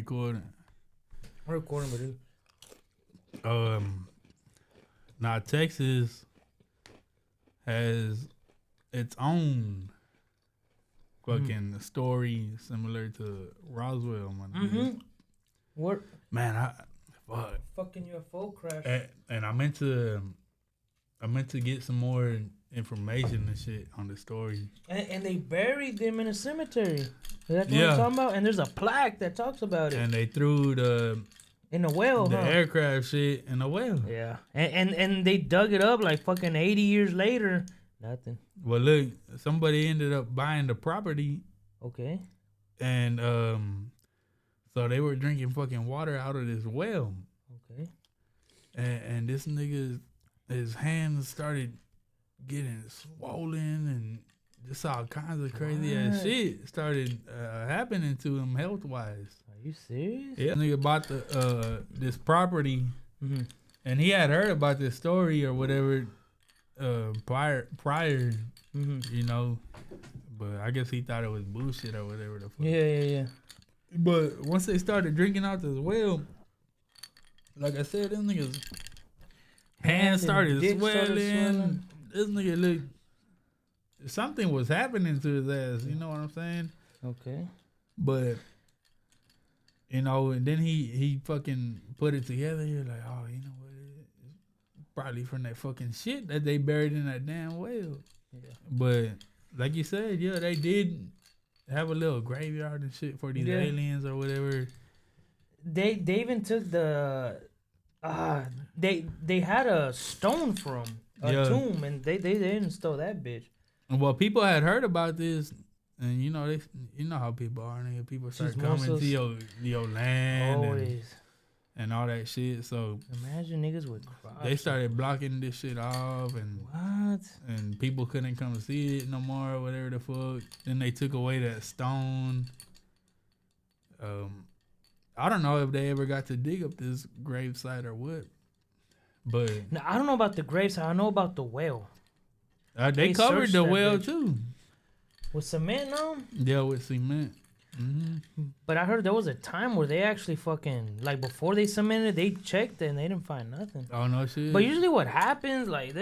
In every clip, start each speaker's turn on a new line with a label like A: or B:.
A: recording.
B: I'm recording, but dude.
A: Now Texas has its own fucking story similar to Roswell, man.
B: What?
A: Man, fuck.
B: Fucking UFO crash.
A: And I meant to get some more information and shit on the story.
B: And they buried them in a cemetery. That's what I'm talking about. And there's a plaque that talks about it.
A: And they threw
B: in a well,
A: the aircraft shit in a well.
B: Yeah. And they dug it up like fucking 80 years later. Nothing.
A: Well, look, somebody ended up buying the property.
B: Okay.
A: And so they were drinking fucking water out of this well.
B: Okay.
A: And this nigga, his hands started getting swollen and just all kinds of crazy ass shit started happening to him health wise.
B: Are you serious?
A: Yeah, nigga bought this property, and he had heard about this story or whatever prior, you know, but I guess he thought it was bullshit or whatever the fuck.
B: Yeah.
A: But once they started drinking out this well, like I said, them niggas hands started swelling. This nigga looked, something was happening to his ass, you know what I'm saying?
B: Okay.
A: But, you know, and then he fucking put it together. You're like, oh, you know what? It's probably from that fucking shit that they buried in that damn well.
B: Yeah.
A: But, like you said, yeah, they did have a little graveyard and shit for these aliens or whatever.
B: They even took the, they had a stone from a tomb, and they didn't stole that bitch.
A: Well, people had heard about this, and you know how people are. Nigga. People start coming to your land and all that shit. So
B: imagine niggas would cry.
A: They started blocking this shit off, and and people couldn't come see it no more, or whatever the fuck. Then they took away that stone. I don't know if they ever got to dig up this gravesite or what, but
B: now, I don't know about the gravesite. I know about the well.
A: They covered the well too.
B: With cement now?
A: Yeah, with cement.
B: But I heard there was a time where they actually fucking, like before they cemented, they checked and they didn't find nothing.
A: Oh no shit.
B: But usually what happens, like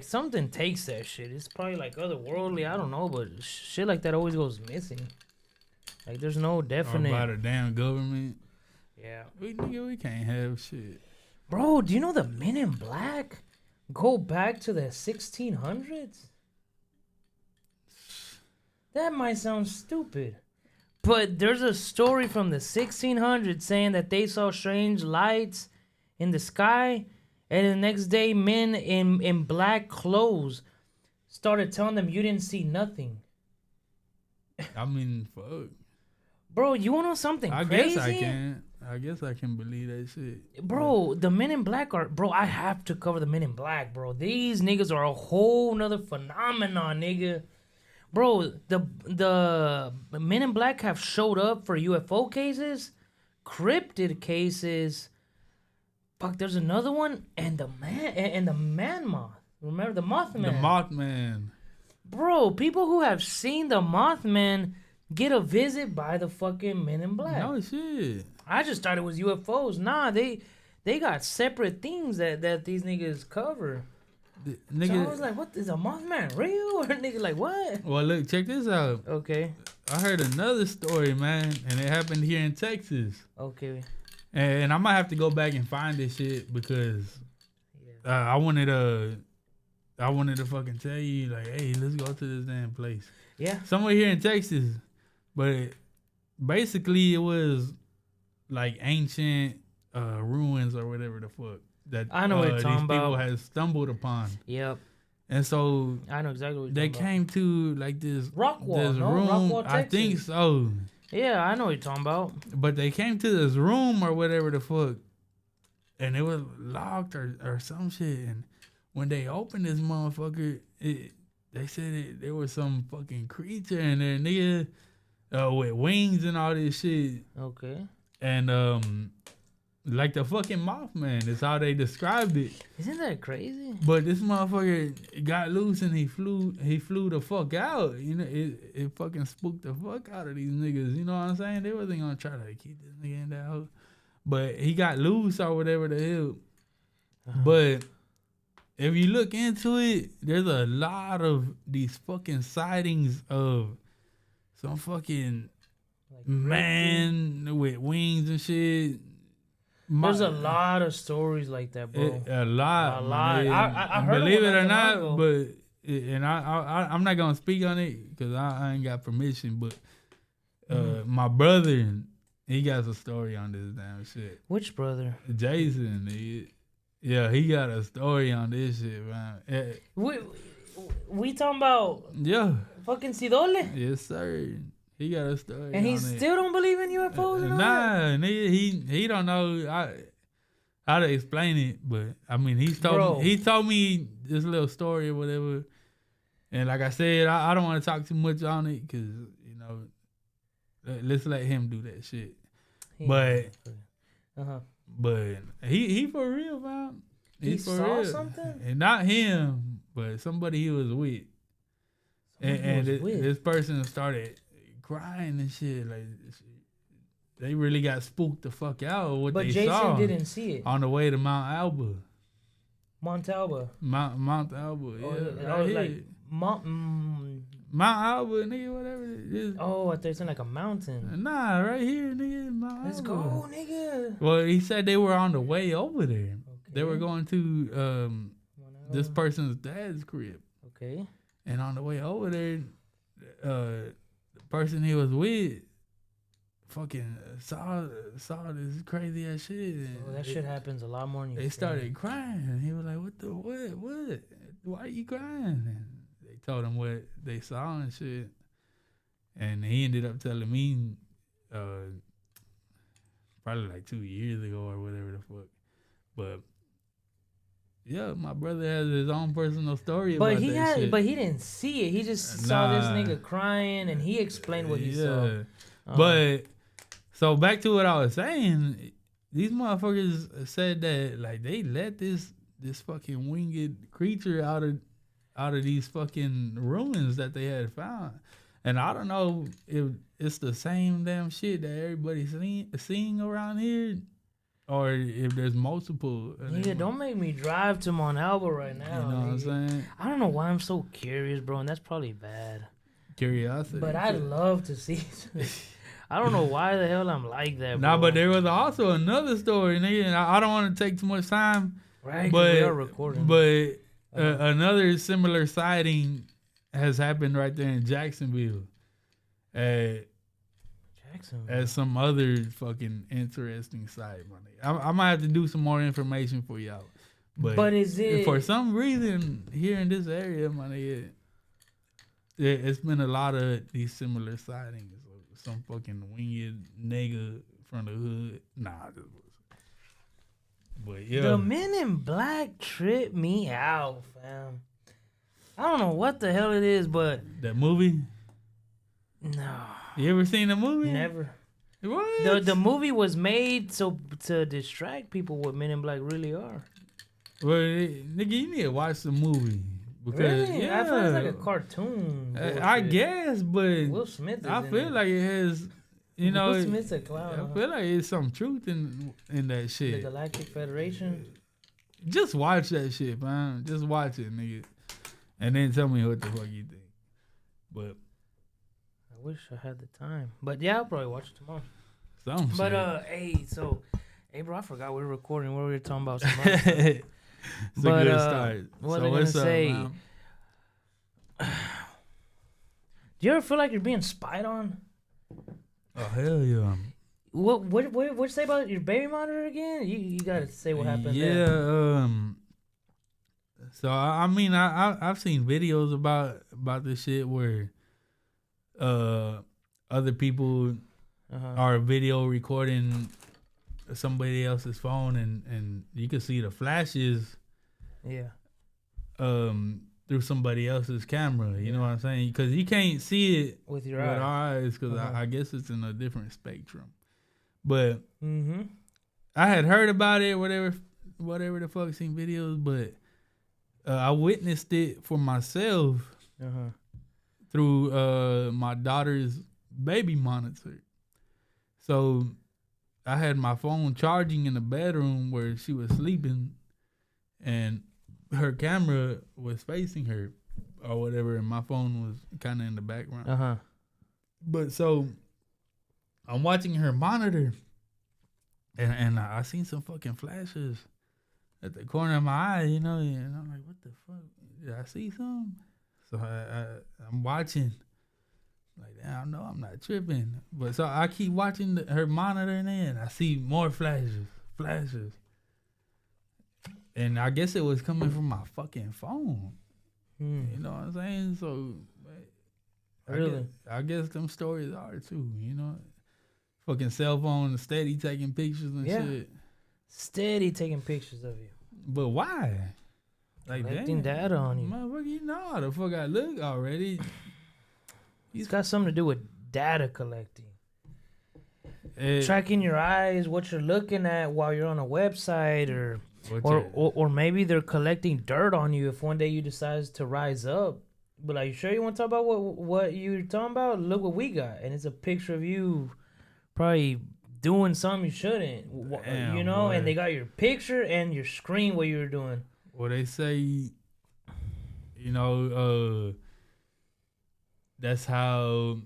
B: something takes that shit. It's probably like otherworldly, I don't know, but shit like that always goes missing. Like there's no definite.
A: Or by the damn government.
B: Yeah.
A: We can't have shit.
B: Bro, do you know the Men in Black go back to the 1600s? That might sound stupid, but there's a story from the 1600s saying that they saw strange lights in the sky, and the next day men in black clothes started telling them you didn't see nothing.
A: I mean, fuck.
B: Bro, you want to know something crazy?
A: I guess I can believe that shit.
B: Bro, the Men in Black are... Bro, I have to cover the Men in Black, bro. These niggas are a whole nother phenomenon, nigga. Bro, the Men in Black have showed up for UFO cases, cryptid cases. Fuck, there's another one, and the man moth. Remember the Mothman?
A: The Mothman.
B: Bro, people who have seen the Mothman get a visit by the fucking Men in Black.
A: No shit.
B: I just thought it was UFOs. Nah, they got separate things that these niggas cover.
A: Nigga,
B: so I was like, what, is a Mothman real? Or nigga like, what?
A: Well, look, check this out.
B: Okay.
A: I heard another story, man, and it happened here in Texas.
B: Okay.
A: And I might have to go back and find this shit because I wanted to fucking tell you, like, hey, let's go to this damn place.
B: Yeah.
A: Somewhere here in Texas. But basically it was like ancient ruins or whatever the fuck that
B: I know what you're talking
A: these people
B: about.
A: had stumbled upon.
B: Yep.
A: And so
B: I know exactly what
A: they came to like this
B: Rockwall,
A: this room.
B: Rockwall, Texas.
A: I think so.
B: Yeah, I know what you're talking about.
A: But they came to this room or whatever the fuck, and it was locked or some shit. And when they opened this motherfucker, they said there was some fucking creature in there, nigga, with wings and all this shit.
B: Okay.
A: And like the fucking Mothman. That's how they described it.
B: Isn't that crazy?
A: But this motherfucker got loose and he flew the fuck out. You know, it fucking spooked the fuck out of these niggas. You know what I'm saying? They wasn't gonna try to keep this nigga in that house. But he got loose or whatever the hell. But if you look into it, there's a lot of these fucking sightings of some fucking man with wings and shit.
B: There's a lot of stories like that, bro.
A: A lot.
B: I heard
A: believe it or not, but I'm not gonna speak on it because I ain't got permission. But my brother, he got a story on this damn shit.
B: Which brother?
A: Jason. He got a story on this shit, man.
B: We talking about fucking Sidole?
A: Yes, sir. He got a story.
B: And he still don't believe in UFOs and all that?
A: Nigga, he don't know how to explain it, but I mean he told me this little story or whatever. And like I said, I don't want to talk too much on it because, you know, let's let him do that shit. But he for real, man.
B: He saw something?
A: And not him, but somebody he was with. This person started crying and shit. Like, they really got spooked the fuck out of what they
B: Jason
A: saw.
B: But Jason didn't see it.
A: On the way to Mount Alba.
B: Mount Alba?
A: Mount Alba, yeah.
B: Right like Mount
A: Alba, nigga, whatever it is.
B: Oh, I thought it's like a mountain.
A: Nah, right here, nigga, Mount
B: Let's
A: Alba.
B: go, nigga.
A: Well, he said they were on the way over there. Okay. They were going to this person's dad's crib.
B: Okay.
A: And on the way over there, the person he was with fucking saw this crazy ass shit.
B: And that shit happens a lot more than you
A: They started crying. And he was like, what? Why are you crying? And they told him what they saw and shit. And he ended up telling me probably like 2 years ago or whatever the fuck. But yeah, my brother has his own personal story about that shit.
B: But he didn't see it. He just saw this nigga crying, and he explained what he saw.
A: But so back to what I was saying, these motherfuckers said that like they let this fucking winged creature out of these fucking ruins that they had found, and I don't know if it's the same damn shit that everybody's seeing around here. Or if there's multiple.
B: Nigga, don't make me drive to Mount Alba right now.
A: You know what I'm saying?
B: I don't know why I'm so curious, bro, and that's probably bad.
A: Curiosity.
B: But I'd love to see it. I don't know why the hell I'm like that, bro.
A: Nah, but there was also another story, nigga, and I don't want to take too much time.
B: Right, but we are recording.
A: But another similar sighting has happened right there in Jacksonville. As some other fucking interesting site, money. I might have to do some more information for y'all.
B: But is it
A: for some reason here in this area, money? It's been a lot of these similar sightings. Some fucking winged nigga from the hood. Nah, but yeah,
B: the Men in Black trip me out, fam. I don't know what the hell it is, but
A: that movie.
B: No.
A: You ever seen the movie?
B: Never.
A: What?
B: The movie was made to distract people what Men in Black really are.
A: Well, nigga, you need to watch the movie. Because,
B: really?
A: Yeah.
B: I feel it's like a cartoon.
A: I guess, but
B: Will Smith is
A: I feel
B: in
A: like it has, you know.
B: Will Smith's a clown.
A: I feel like it's some truth in that shit.
B: The Galactic Federation.
A: Just watch that shit, man. Just watch it, nigga. And then tell me what the fuck you think. But
B: I wish I had the time. But yeah, I'll probably watch it tomorrow.
A: Some
B: but hey, bro, I forgot we were recording. What we were talking about? Some other stuff.
A: It's a good start.
B: What are they gonna say? Do you ever feel like you're being spied on?
A: Oh hell yeah!
B: What you say about your baby monitor again? You gotta say what happened.
A: Yeah. There. So I mean I've seen videos about this shit where other people are video recording somebody else's phone and you can see the flashes through somebody else's camera, you know what I'm saying? Because you can't see it
B: with your
A: eyes because I guess it's in a different spectrum. But I had heard about it, whatever the fuck, seen videos, but I witnessed it for myself through my daughter's baby monitor. So I had my phone charging in the bedroom where she was sleeping, and her camera was facing her or whatever, and my phone was kind of in the background. But so I'm watching her monitor, and I seen some fucking flashes at the corner of my eye, and I'm like, what the fuck? Did I see something? So I'm watching. Like, damn, no, I'm not tripping. But so I keep watching her monitor, and then I see more flashes. And I guess it was coming from my fucking phone. You know what I'm saying? So,
B: really?
A: I guess them stories are too, Fucking cell phone steady taking pictures and shit.
B: Steady taking pictures of you.
A: But why? Like,
B: collecting data on you.
A: Motherfucker, you know how the fuck I look already.
B: It's got something to do with data collecting. Tracking your eyes, what you're looking at while you're on a website, or maybe they're collecting dirt on you if one day you decide to rise up. But like, you sure you want to talk about what you're talking about? Look what we got. And it's a picture of you probably doing something you shouldn't.
A: Damn,
B: boy. And they got your picture and your screen what you were doing.
A: Well, they say, that's how,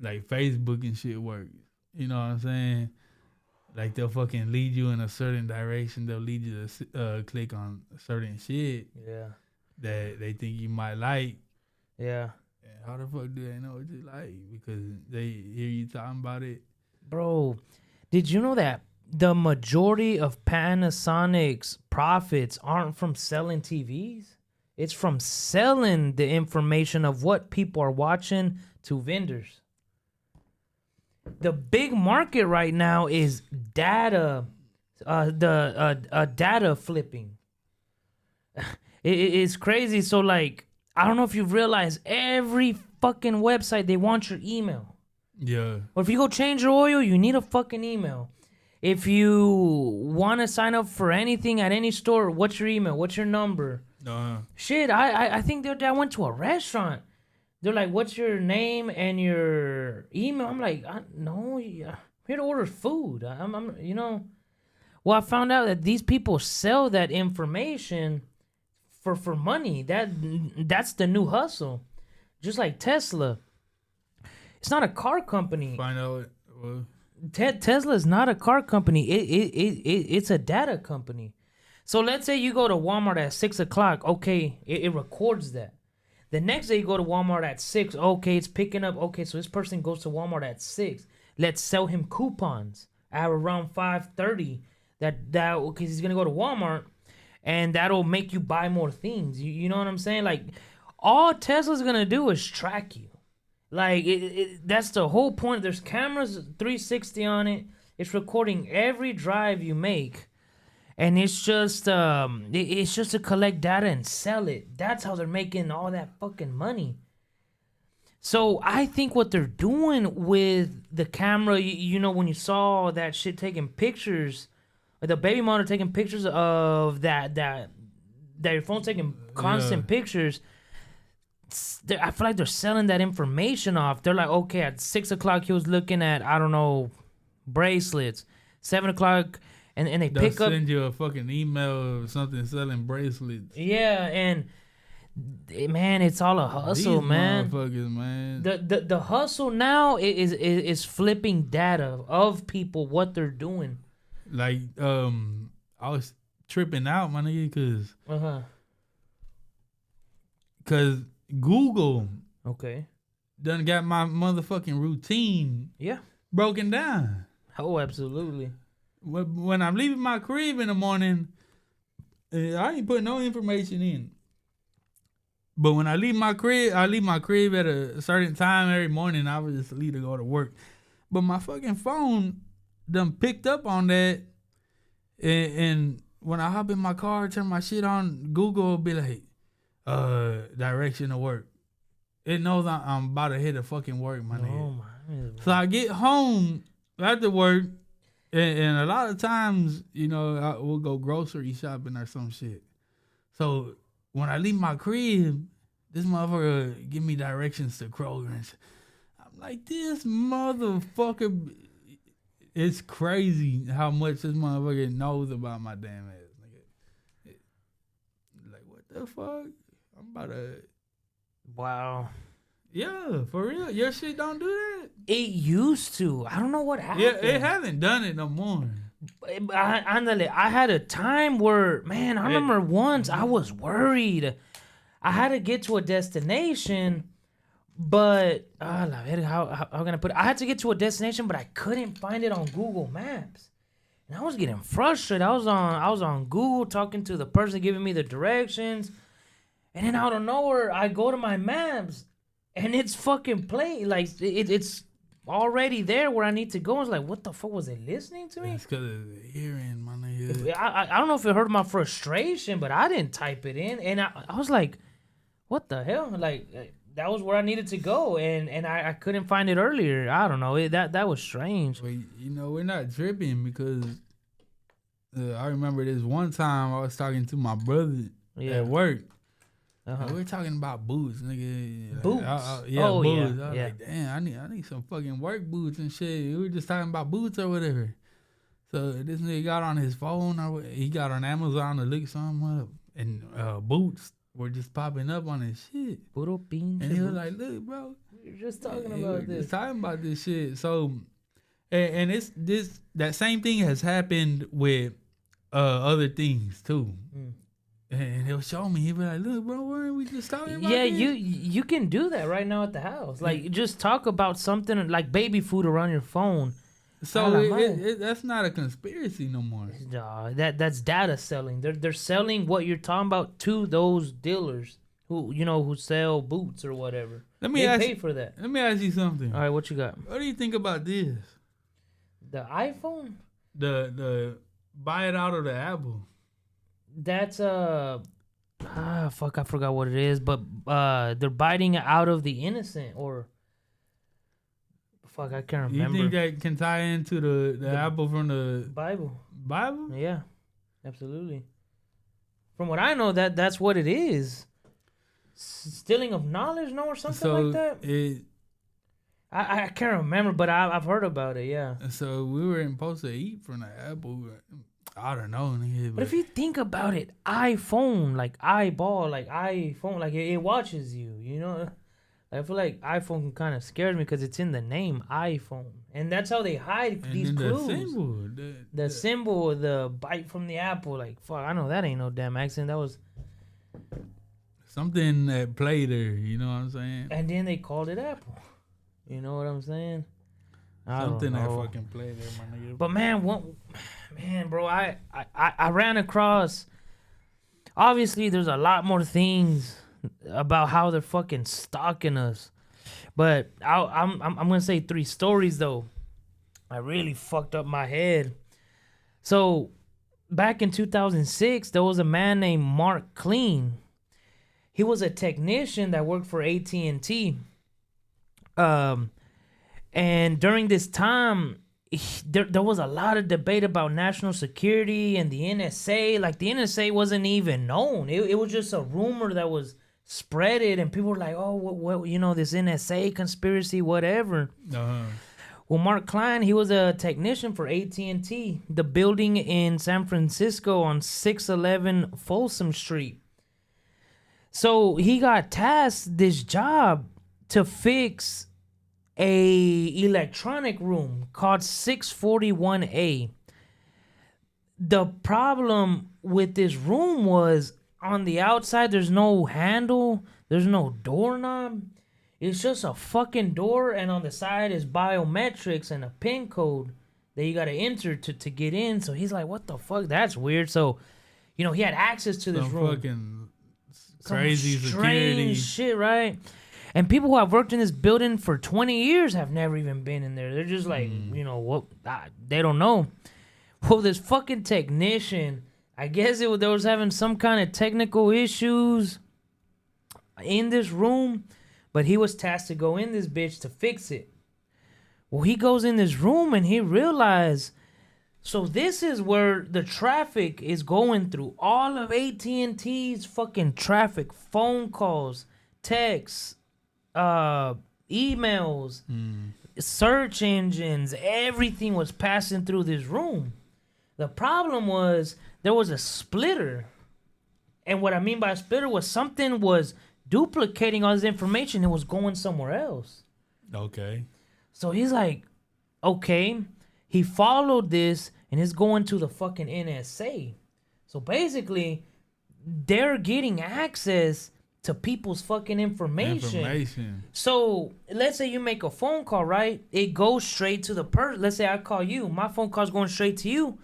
A: like, Facebook and shit works. You know what I'm saying? Like, they'll fucking lead you in a certain direction. They'll lead you to click on certain shit.
B: Yeah.
A: That they think you might like.
B: Yeah.
A: And how the fuck do they know what you like? Because they hear you talking about it.
B: Bro, did you know that the majority of Panasonic's profits aren't from selling TVs? It's from selling the information of what people are watching to vendors. The big market right now is data, data flipping. It's crazy. So, like, I don't know if you've realized, every fucking website, they want your email.
A: Yeah.
B: Or if you go change your oil, you need a fucking email. If you want to sign up for anything at any store, what's your email? What's your number? Shit, I think I went to a restaurant. They're like, what's your name and your email? I'm like, no, I'm here to order food. Well, I found out that these people sell that information for money. That's the new hustle. Just like Tesla. It's not a car company.
A: Find out.
B: Tesla is not a car company. It's a data company. So let's say you go to Walmart at 6 o'clock. Okay, it records that. The next day you go to Walmart at 6. Okay, it's picking up. Okay, so this person goes to Walmart at 6. Let's sell him coupons at around 5:30. Because he's gonna go to Walmart, and that'll make you buy more things. You know what I'm saying? Like, all Tesla's gonna do is track you. Like, that's the whole point. There's cameras 360 on it. It's recording every drive you make. And it's just to collect data and sell it. That's how they're making all that fucking money. So I think what they're doing with the camera, when you saw that shit taking pictures, or the baby monitor taking pictures of that your phone's taking constant pictures, I feel like they're selling that information off. They're like, okay, at 6 o'clock he was looking at, I don't know, bracelets. 7 o'clock... And they pick up. They'll
A: send you a fucking email or something selling bracelets.
B: Yeah, and man, it's all a hustle,
A: These
B: man.
A: Motherfuckers, man.
B: The hustle now is flipping data of people, what they're doing.
A: Like, I was tripping out, my nigga, cause Google done got my motherfucking routine broken down.
B: Oh, absolutely.
A: When I'm leaving my crib in the morning, I ain't putting no information in. But when I leave my crib at a certain time every morning. I would just leave to go to work. But my fucking phone done picked up on that. And when I hop in my car, turn my shit on, Google will be like, direction to work. It knows I'm about to hit a fucking work, my nigga. So I get home after work, And a lot of times, you know, we'll go grocery shopping or some shit. So when I leave my crib, this motherfucker give me directions to Kroger and shit. I'm like, this motherfucker. It's crazy how much this motherfucker knows about my damn ass, nigga. Like, what the fuck? I'm about to.
B: Wow.
A: Yeah, for real. Your shit don't do that?
B: It used to. I don't know what happened.
A: Yeah, it hasn't done it no more.
B: I had a time where, man, I remember once I was worried. I had to get to a destination, but how can I put it? I had to get to a destination, but I couldn't find it on Google Maps. And I was getting frustrated. I was on Google talking to the person giving me the directions. And then out of nowhere, I go to my maps, and it's fucking like it's already there where I need to go. I was like, what the fuck, was it listening to me?
A: It's because of the hearing, my nigga.
B: I don't know if it hurt my frustration, but I didn't type it in, and I was like, what the hell? Like that was where I needed to go, and I couldn't find it earlier. I don't know. That was strange.
A: Well, you know, we're not tripping because I remember this one time I was talking to my brother at work. Uh-huh. We were talking about boots, nigga.
B: Boots?
A: Yeah,
B: oh,
A: boots.
B: Yeah,
A: I was
B: yeah.
A: like, damn, I need some fucking work boots and shit. We were just talking about boots or whatever. So this nigga got on his phone, or he got on Amazon to look something up, and boots were just popping up on his shit.
B: Puro pinche
A: And he was
B: boots.
A: like, look, bro.
B: You're just talking about this.
A: Just talking about this shit. So, and it's that same thing has happened with other things too. Mm. And he'll show me. He'll be like, look, bro, weren't we just talking about this?
B: you can do that right now at the house. Like, just talk about something like baby food around your phone.
A: So that's not a conspiracy no more.
B: That's data selling. They're selling what you're talking about to those dealers who sell boots or whatever. They pay for that.
A: Let me ask you something.
B: All right, what you got?
A: What do you think about this?
B: The iPhone?
A: The buy it out of the Apple.
B: That's I forgot what it is, but they're biting out of the innocent, or I can't remember.
A: You think that can tie into the apple from the
B: Bible?
A: Yeah,
B: absolutely. From what I know, that's what it is. Stealing of knowledge, or something like that. I can't remember, but I've heard about it. Yeah.
A: So we were supposed to eat from the apple. I don't know, nigga.
B: But if you think about it, iPhone, like eyeball, like iPhone, like it watches you, I feel like iPhone kind of scares me because it's in the name, iPhone. And that's how they hide these clues. The symbol, the bite from the apple, like, fuck, I know that ain't no damn accident. That was
A: something that played there, you know what I'm saying?
B: And then they called it Apple. You know what I'm saying?
A: Something that fucking played there, my nigga.
B: But bro, I ran across. Obviously, there's a lot more things about how they're fucking stalking us, but I'm gonna say 3 stories though. I really fucked up my head. So, back in 2006, there was a man named Mark Clean. He was a technician that worked for AT&T. And during this time, there was a lot of debate about national security and the NSA. Like, the NSA wasn't even known. It was just a rumor that was spreaded, and people were like, oh, what this NSA conspiracy, whatever. Uh-huh. Well, Mark Klein, he was a technician for AT&T, the building in San Francisco on 611 Folsom Street. So he got tasked this job to fix a electronic room called 641A. The problem with this room was on the outside, there's no handle, there's no doorknob. It's just a fucking door, and on the side is biometrics and a PIN code that you got to enter to get in. So he's like, what the fuck? That's weird. So, he had access to this room.
A: Fucking crazy security
B: shit, right? And people who have worked in this building for 20 years have never even been in there. They're just like, what? They don't know. Well, this fucking technician, I guess they was having some kind of technical issues in this room, but he was tasked to go in this bitch to fix it. Well, he goes in this room and he realized So this is where the traffic is going through. All of AT&T's fucking traffic, phone calls, texts, emails, search engines, everything was passing through this room. The problem was there was a splitter. And what I mean by a splitter was something was duplicating all this information. It was going somewhere else.
A: Okay.
B: So he's like, okay. He followed this and it's going to the fucking NSA. So basically, they're getting access to people's fucking information. So let's say you make a phone call, right? It goes straight to the person. Let's say I call you. My phone call's going straight to you.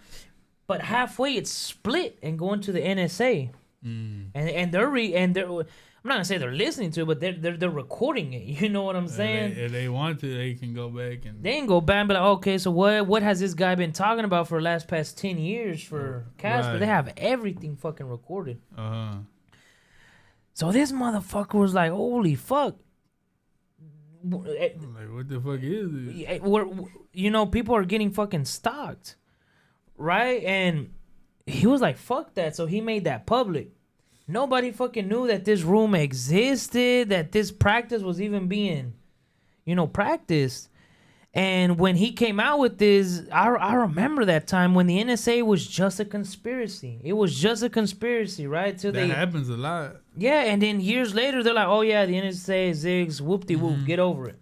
B: But halfway it's split and going to the NSA. And they're I'm not gonna say they're listening to it, but they're recording it. You know what I'm saying?
A: If they want to, they can go back and
B: they can go back and be like, okay, so what has this guy been talking about for the past 10 years for Casper? Right. They have everything fucking recorded. So this motherfucker was like, holy fuck.
A: Like, what the fuck is it?
B: People are getting fucking stalked. Right? And he was like, fuck that. So he made that public. Nobody fucking knew that this room existed, that this practice was even being, practiced. And when he came out with this, I remember that time when the NSA was just a conspiracy. It was just a conspiracy, right?
A: That happens a lot.
B: Yeah, and then years later, they're like, oh, yeah, the NSA zigs, whoop-de-whoop, get over it.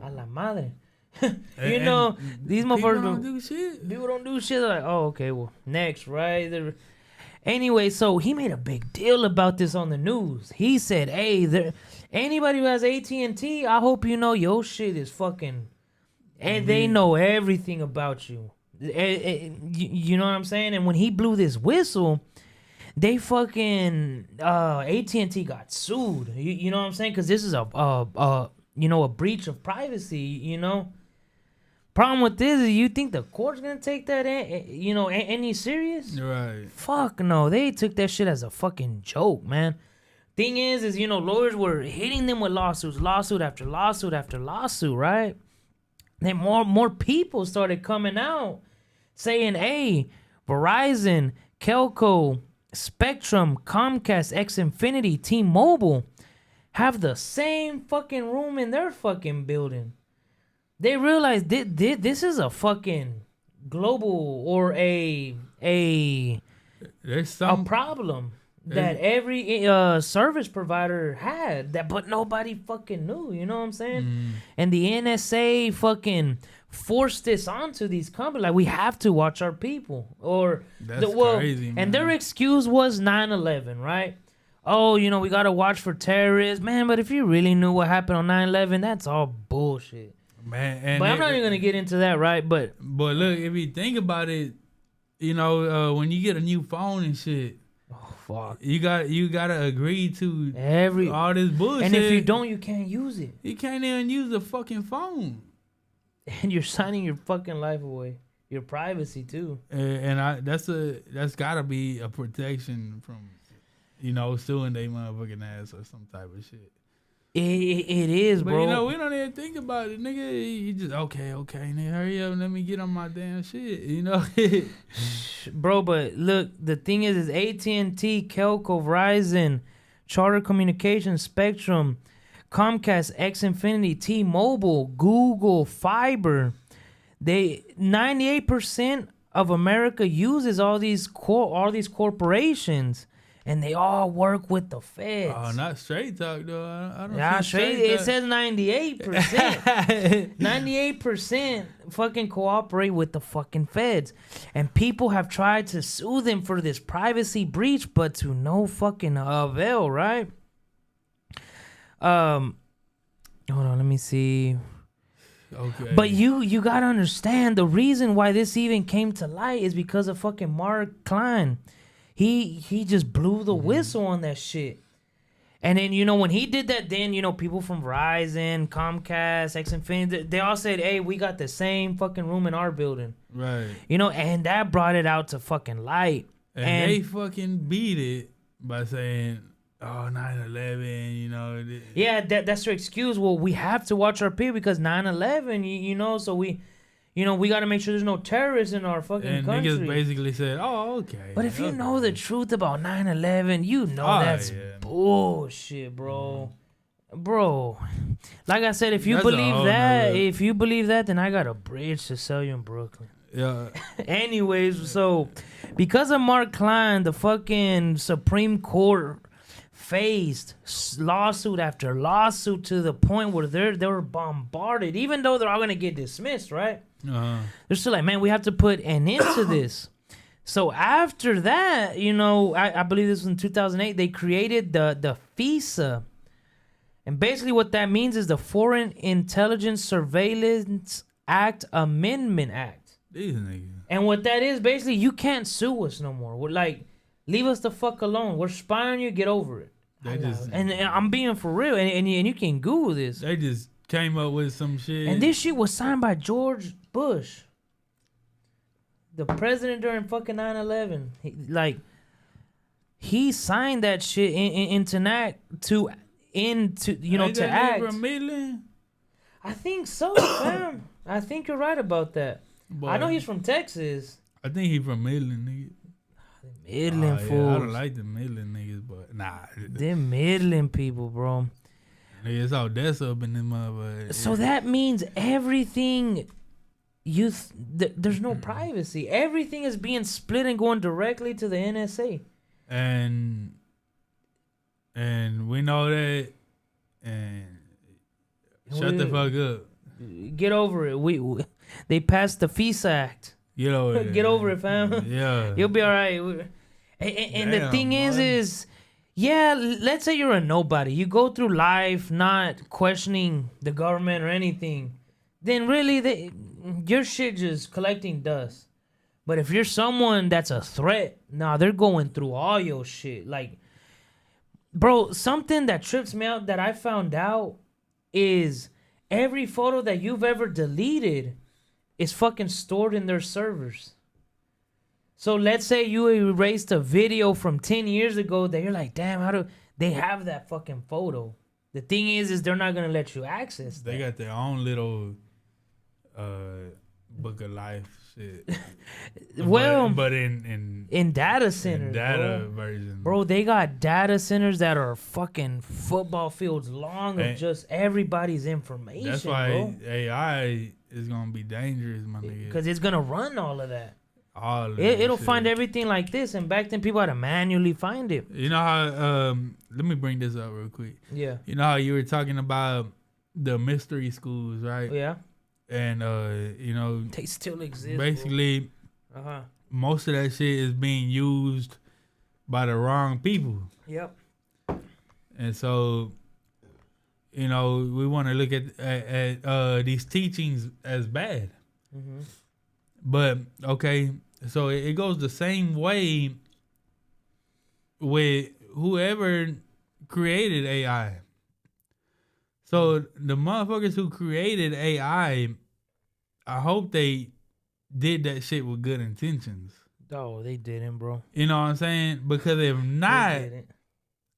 B: A la madre. These motherfuckers
A: don't do shit.
B: People don't do shit. They're like, oh, okay, well, next, right? Anyway, so he made a big deal about this on the news. He said, hey, anybody who has AT&T, I hope you know your shit is fucking... And they know everything about you. You know what I'm saying? And when he blew this whistle, they fucking... AT&T got sued. You know what I'm saying? Because this is a breach of privacy, Problem with this is, you think the court's gonna take that, any serious?
A: Right.
B: Fuck no, they took that shit as a fucking joke, man. Thing is, lawyers were hitting them with lawsuit after lawsuit after lawsuit, right? Then more people started coming out saying, hey, Verizon, Kelco, Spectrum, Comcast, Xfinity, T-Mobile have the same fucking room in their fucking building. They realized this is a fucking global or a problem that every service provider had, but nobody fucking knew. You know what I'm saying? And the NSA fucking forced this onto these companies. Like, we have to watch our people.
A: That's crazy, man.
B: And their excuse was 9/11, right? Oh, we got to watch for terrorists. Man, but if you really knew what happened on 9/11, that's all bullshit.
A: Man,
B: but I'm not even going to get into that, right? But
A: look, if you think about it, when you get a new phone and shit,
B: oh, fuck.
A: You gotta agree to all this bullshit.
B: And if you don't, you can't use it.
A: You can't even use the fucking phone.
B: And you're signing your fucking life away. Your privacy, too.
A: And that's gotta be a protection from... suing they motherfucking ass or some type of shit.
B: It is, bro.
A: But, we don't even think about it, nigga. You just, okay, nigga, hurry up and let me get on my damn shit,
B: Bro, but look, the thing is AT&T, Kelco, Verizon, Charter Communications, Spectrum, Comcast, Xfinity, T-Mobile, Google, Fiber. 98% of America uses all these corporations. And they all work with the feds.
A: Oh, not straight talk, though. I don't
B: see
A: straight
B: it says 98%. 98% fucking cooperate with the fucking feds. And people have tried to sue them for this privacy breach, but to no fucking avail, right? Hold on, let me see.
A: Okay.
B: But you gotta understand, the reason why this even came to light is because of fucking Mark Klein. He just blew the whistle on that shit. And then, when he did that, then, people from Verizon, Comcast, Xfinity, they all said, hey, we got the same fucking room in our building.
A: Right.
B: And that brought it out to fucking light.
A: And they fucking beat it by saying, oh, 9/11,
B: Yeah, that's their excuse. Well, we have to watch our people because 9/11, so we... You know, we got to make sure there's no terrorists in our fucking
A: and
B: country.
A: niggas basically said, "Oh, okay."
B: But if you know the truth about 9/11, you know that's bullshit, bro. Bro, like I said, if you believe that, then I got a bridge to sell you in Brooklyn.
A: Yeah.
B: Anyways, so because of Mark Klein, the fucking Supreme Court faced lawsuit after lawsuit to the point where they were bombarded, even though they're all gonna get dismissed, right? They're still like, man, we have to put an end to this. So after that, you know, I believe this was in 2008, they created the FISA. And basically what that means is the Foreign Intelligence Surveillance Act Amendment Act.
A: These niggas.
B: And what that is, basically, you can't sue us no more. We're like, leave us the fuck alone. We're spying on you. Get over it. And I'm being for real. And you can Google this.
A: They just came up with some shit.
B: And this shit was signed by George Bush, the president during fucking 9/11. He signed that shit into to act.
A: From Midland?
B: I think so, fam. I think you're right about that. But I know he's from Texas.
A: I think he's from Midland, nigga.
B: Midland fools.
A: Yeah, I don't like the Midland niggas, but nah.
B: Them Midland people, bro.
A: Nigga, it's all that's up in them motherfuckers.
B: So that means everything there's no privacy. Everything is being split and going directly to the NSA.
A: And we know that, and shut the fuck up.
B: Get over it. They passed the FISA Act.
A: Get over it.
B: Get over it, fam.
A: Yeah.
B: You'll be all right. And the thing is, yeah, let's say you're a nobody. You go through life not questioning the government or anything. Then really, your shit just collecting dust. But if you're someone that's a threat, they're going through all your shit. Like, bro, something that trips me out that I found out is every photo that you've ever deleted is fucking stored in their servers. So let's say you erased a video from 10 years ago that you're like, damn, how do they have that fucking photo? The thing is they're not going to let you access that.
A: They got their own little book of life shit.
B: Well,
A: but in
B: data centers,
A: in data version.
B: Bro, they got data centers that are fucking football fields long of just everybody's information.
A: That's why
B: bro.
A: AI is gonna be dangerous, my nigga.
B: Because it's gonna run all of that.
A: It'll
B: find everything like this, and back then people had to manually find it.
A: You know how? Let me bring this up real quick.
B: Yeah.
A: You know how you were talking about the mystery schools, right?
B: Yeah.
A: And you know,
B: they still exist.
A: Basically, most of that shit is being used by the wrong people.
B: Yep.
A: And so, you know, we want to look at these teachings as bad.
B: Mm-hmm.
A: But okay, so it goes the same way with whoever created AI. So the motherfuckers who created AI, I hope they did that shit with good intentions.
B: Oh, they didn't, bro.
A: You know what I'm saying? Because if not,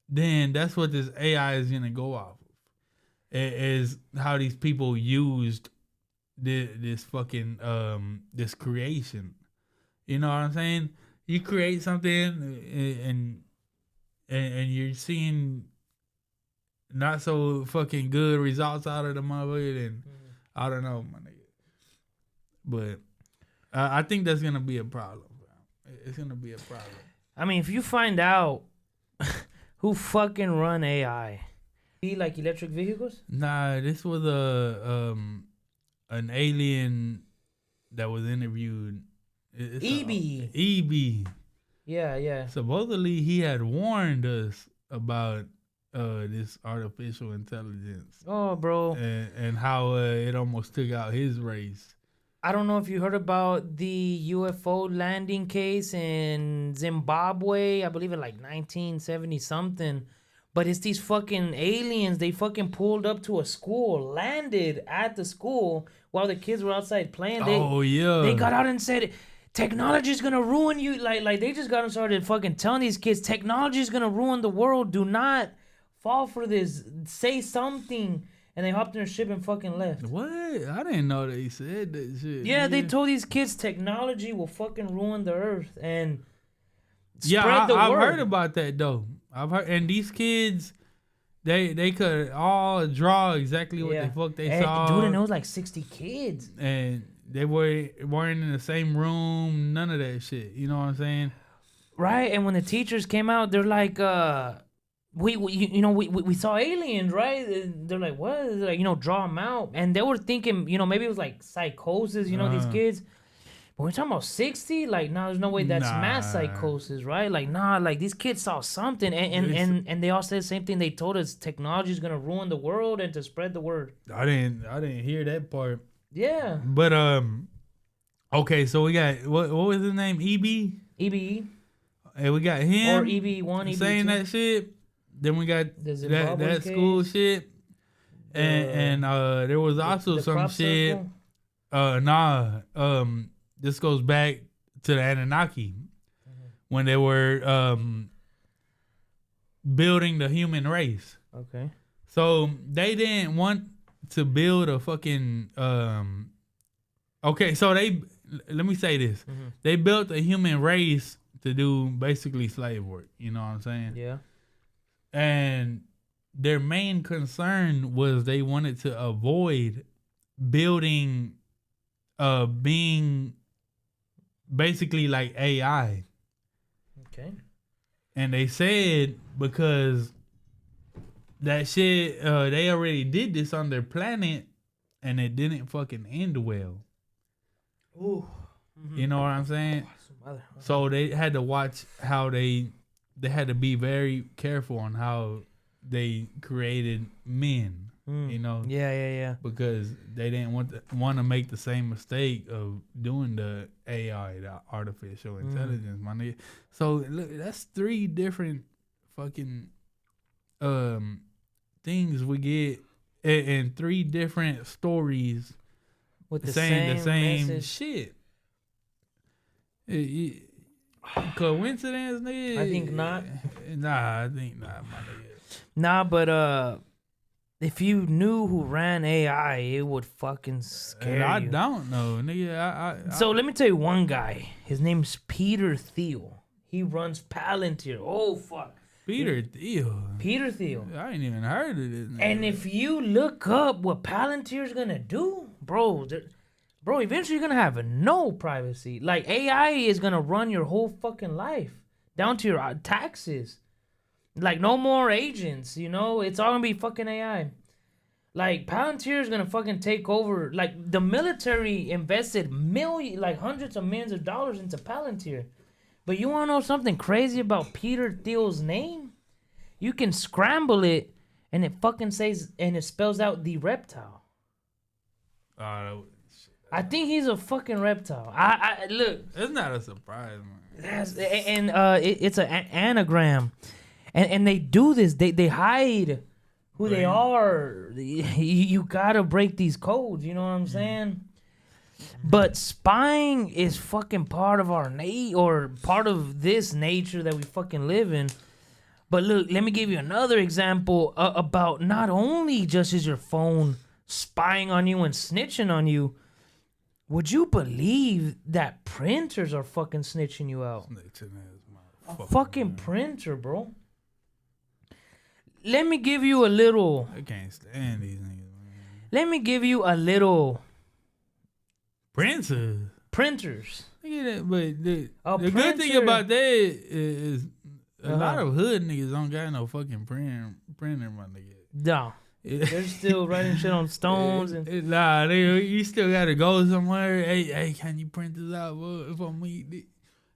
A: then that's what this AI is gonna go off of. Is how these people used this fucking this creation. You know what I'm saying? You create something and you're seeing not so fucking good results out of the motherfucker, and I don't know, my nigga. But I think that's gonna be a problem. It's gonna be a problem.
B: I mean, if you find out who fucking run AI, like electric vehicles?
A: Nah, this was an alien that was interviewed.
B: EB. Yeah.
A: Supposedly he had warned us about this artificial intelligence.
B: Oh, bro.
A: And how it almost took out his race.
B: I don't know if you heard about the UFO landing case in Zimbabwe. I believe in like 1970 something. But it's these fucking aliens. They fucking pulled up to a school, landed at the school while the kids were outside playing. They got out and said, technology's gonna ruin you. Like they just got and started fucking telling these kids, technology's gonna ruin the world. Do not fall for this. Say something. and they hopped in a ship and fucking left.
A: What? I didn't know they said that shit.
B: Yeah,
A: nigga.
B: they told these kids technology will fucking ruin the earth and
A: Yeah,
B: spread the
A: I've
B: word.
A: heard about that though. I've heard, and these kids, they could all draw exactly what the fuck they saw.
B: Dude, and it was like 60 kids.
A: And they weren't in the same room, none of that shit. You know what I'm saying?
B: Right, and when the teachers came out, they're like, we saw aliens, right? And they're like, what? They're like, draw them out. And they were thinking, maybe it was like psychosis, these kids. But we're talking about 60, like, no, there's no way that's mass psychosis, right? Like, nah, like these kids saw something, and they all said the same thing. They told us technology is gonna ruin the world and to spread the word.
A: I didn't hear that part.
B: Yeah.
A: But okay, so we got what was his name? EB.
B: EBE.
A: Hey, we got him
B: Or EB1, EB2.
A: saying that shit. Then we got that school shit, and there was also some shit. Circle? This goes back to the Anunnaki when they were building the human race.
B: Okay.
A: So they didn't want to build a fucking okay, so let me say this. Mm-hmm. They built a human race to do basically slave work, you know what I'm saying?
B: Yeah.
A: And their main concern was they wanted to avoid building being basically like AI.
B: Okay.
A: And they said because that shit, they already did this on their planet and it didn't fucking end well.
B: Ooh.
A: Mm-hmm. You know what I'm saying? So they had to watch how they had to be very careful on how they created men. You know?
B: Yeah.
A: Because they didn't want to make the same mistake of doing the AI, the artificial intelligence, my nigga. So look, that's 3 different fucking things we get in 3 different stories
B: with the same
A: shit. Coincidence, nigga?
B: I think not.
A: Nah, I think not, my nigga.
B: Nah, but if you knew who ran AI, it would fucking scare you.
A: I don't know, nigga.
B: So let me tell you one guy. His name's Peter Thiel. He runs Palantir. Oh, fuck.
A: Peter Thiel.
B: I
A: ain't even heard of this nigga.
B: And if you look up what Palantir's gonna do, bro, eventually you're gonna have no privacy. Like, AI is gonna run your whole fucking life, down to your taxes. Like, no more agents, it's all gonna be fucking AI. Like, Palantir is gonna fucking take over. Like, the military invested hundreds of millions of dollars into Palantir. But you wanna know something crazy about Peter Thiel's name? You can scramble it, and it fucking says, and it spells out the reptile. I think he's a fucking reptile. I look.
A: It's not a surprise, man.
B: It's an anagram. And they do this. They hide who they are. You gotta break these codes. You know what I'm saying? But spying is fucking part of our or part of this nature that we fucking live in. But look, let me give you another example about not only just is your phone spying on you and snitching on you. Would you believe that printers are fucking snitching you out? A fucking printer, bro. Let me give you a little.
A: I can't stand these niggas, man.
B: Let me give you a little.
A: Printers. Look at that, but the good thing about that is a lot of hood niggas don't got no fucking printer, my nigga.
B: No. They're still writing shit on stones and
A: you still gotta go somewhere. Hey, can you print this out for me?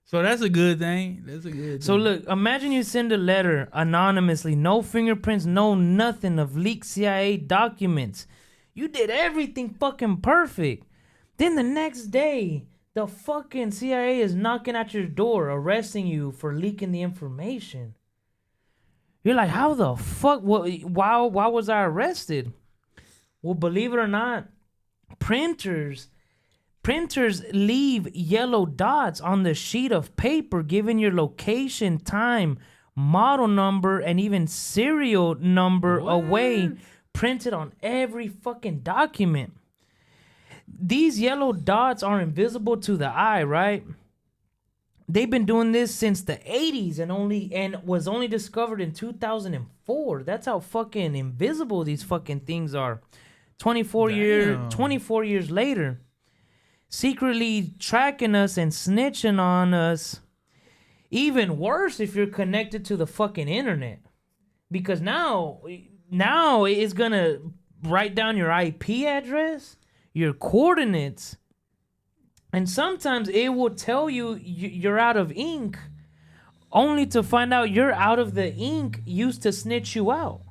A: So that's a good thing.
B: So look, imagine you send a letter anonymously, no fingerprints, no nothing of leaked CIA documents. You did everything fucking perfect. Then the next day, the fucking CIA is knocking at your door, arresting you for leaking the information. You're like, how the fuck? Why was I arrested? Well, believe it or not, printers leave yellow dots on the sheet of paper, giving your location, time, model number, and even serial number away, printed on every fucking document. These yellow dots are invisible to the eye, right? They've been doing this since the 80s and was only discovered in 2004. That's how fucking invisible these fucking things are. 24 years later, secretly tracking us and snitching on us. Even worse if you're connected to the fucking internet. Because now it's gonna write down your IP address, your coordinates, and sometimes it will tell you you're out of ink, only to find out you're out of the ink used to snitch you out.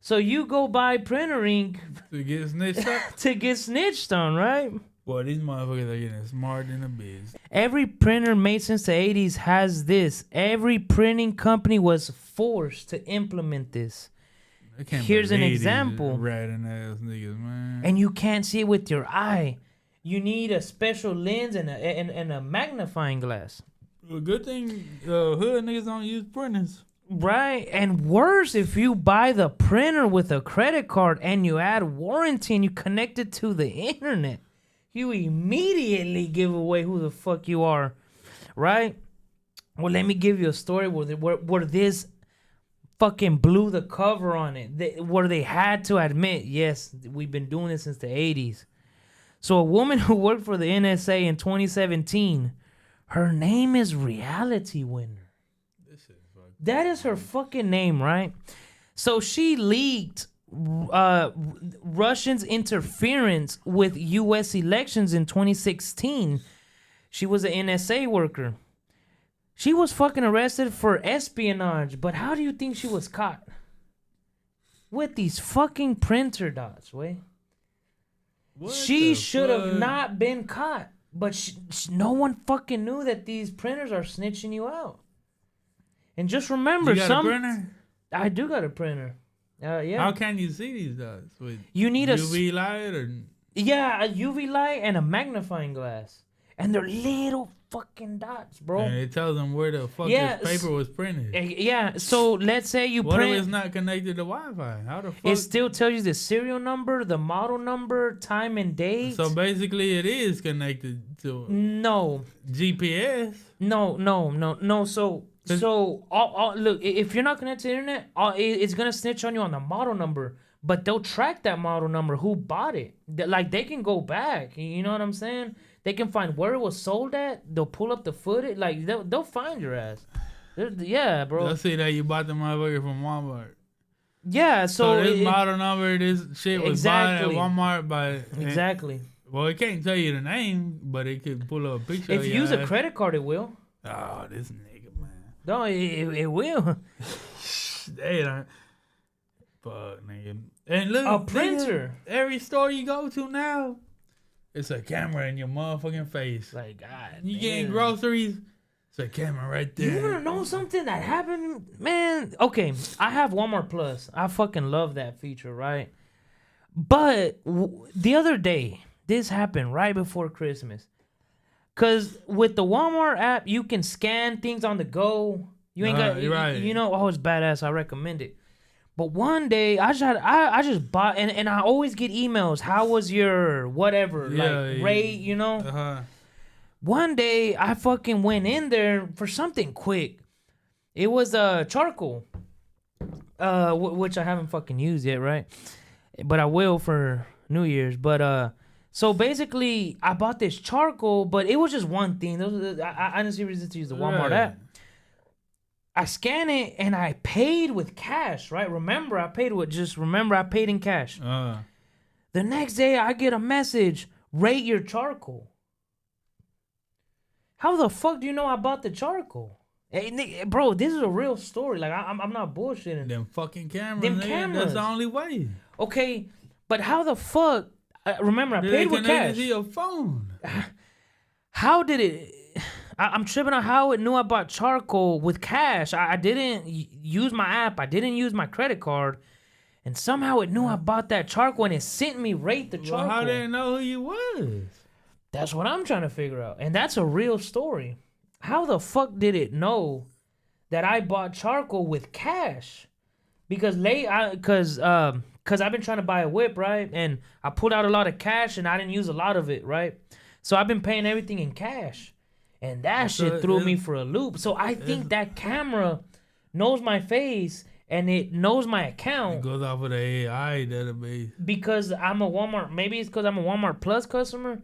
B: So you go buy printer ink
A: to get snitched up?
B: To get snitched on, right?
A: Boy, these motherfuckers are getting smart in the biz.
B: Every printer made since the 80s has this. Every printing company was forced to implement this. Here's an example.
A: Ratting ass niggas, man.
B: And you can't see it with your eye. You need a special lens and a magnifying glass.
A: Well, good thing hood niggas don't use printers.
B: Right. And worse, if you buy the printer with a credit card and you add warranty and you connect it to the internet, you immediately give away who the fuck you are. Right? Well, let me give you a story where this fucking blew the cover on it. Where they had to admit, yes, we've been doing this since the 80s. So a woman who worked for the NSA in 2017, her name is Reality Winner. That is her fucking name, right? So she leaked Russians' interference with U.S. elections in 2016. She was an NSA worker. She was fucking arrested for espionage, but how do you think she was caught? With these fucking printer dots, way. She should have not been caught, but no one fucking knew that these printers are snitching you out. And just remember,
A: you got a printer?
B: I do got a printer. Yeah.
A: How can you see these dots? With
B: you need
A: UV light or?
B: Yeah, a UV light and a magnifying glass, and they're little fucking dots, bro.
A: And it tells them where the fuck this paper was printed.
B: Yeah. So let's say you
A: what
B: print.
A: What if it's not connected to Wi-Fi? How the fuck?
B: It still tells you the serial number, the model number, time and date.
A: So basically, it is connected to.
B: No.
A: GPS.
B: No. So look, if you're not connected to the internet, it's gonna snitch on you on the model number, but they'll track that model number, who bought it. Like they can go back, you know what I'm saying? They can find where it was sold at. They'll pull up the footage, like they'll find your ass. Yeah, bro.
A: They'll see that you bought the motherfucker from Walmart.
B: Yeah, so
A: this model number, this shit was bought at Walmart by.
B: Exactly.
A: Well, it can't tell you the name, but it could pull up a picture.
B: If you use a credit card, it will.
A: Oh, this nigga, man.
B: No, it will.
A: They don't. Fuck, nigga. And look,
B: a printer.
A: Nigga, every store you go to now, it's a camera in your motherfucking face.
B: Like, God.
A: You getting groceries, it's a camera right there.
B: You wanna know something that happened, man? Okay, I have Walmart Plus. I fucking love that feature, right? But the other day, this happened right before Christmas. Cause with the Walmart app, you can scan things on the go. You ain't got,
A: right.
B: You know, oh, it's badass. I recommend it. But one day, I just bought, and I always get emails. How was your whatever, rate, you know?
A: Uh-huh.
B: One day, I fucking went in there for something quick. It was charcoal, which I haven't fucking used yet, right? But I will for New Year's. But so basically, I bought this charcoal, but it was just one thing. I didn't see reason to use the Walmart app. I scanned it and I paid with cash, right? Remember, I paid in cash. The next day, I get a message, rate your charcoal. How the fuck do you know I bought the charcoal? Hey, bro, this is a real story. Like, I'm not bullshitting.
A: Them fucking cameras. That's the only way.
B: Okay, but how the fuck? Remember, I paid with cash.
A: To your phone.
B: How did it? I'm tripping on how it knew I bought charcoal with cash. I didn't use my app. I didn't use my credit card. And somehow it knew I bought that charcoal and it sent me rate the charcoal.
A: Well, how did it know who you was?
B: That's what I'm trying to figure out. And that's a real story. How the fuck did it know that I bought charcoal with cash? Because because I've been trying to buy a whip, right? And I pulled out a lot of cash, and I didn't use a lot of it, right? So I've been paying everything in cash, and that shit threw me for a loop. So I think that camera knows my face, and it knows my account.
A: It goes off of the AI database.
B: Because I'm a Walmart. Maybe it's because I'm a Walmart Plus customer,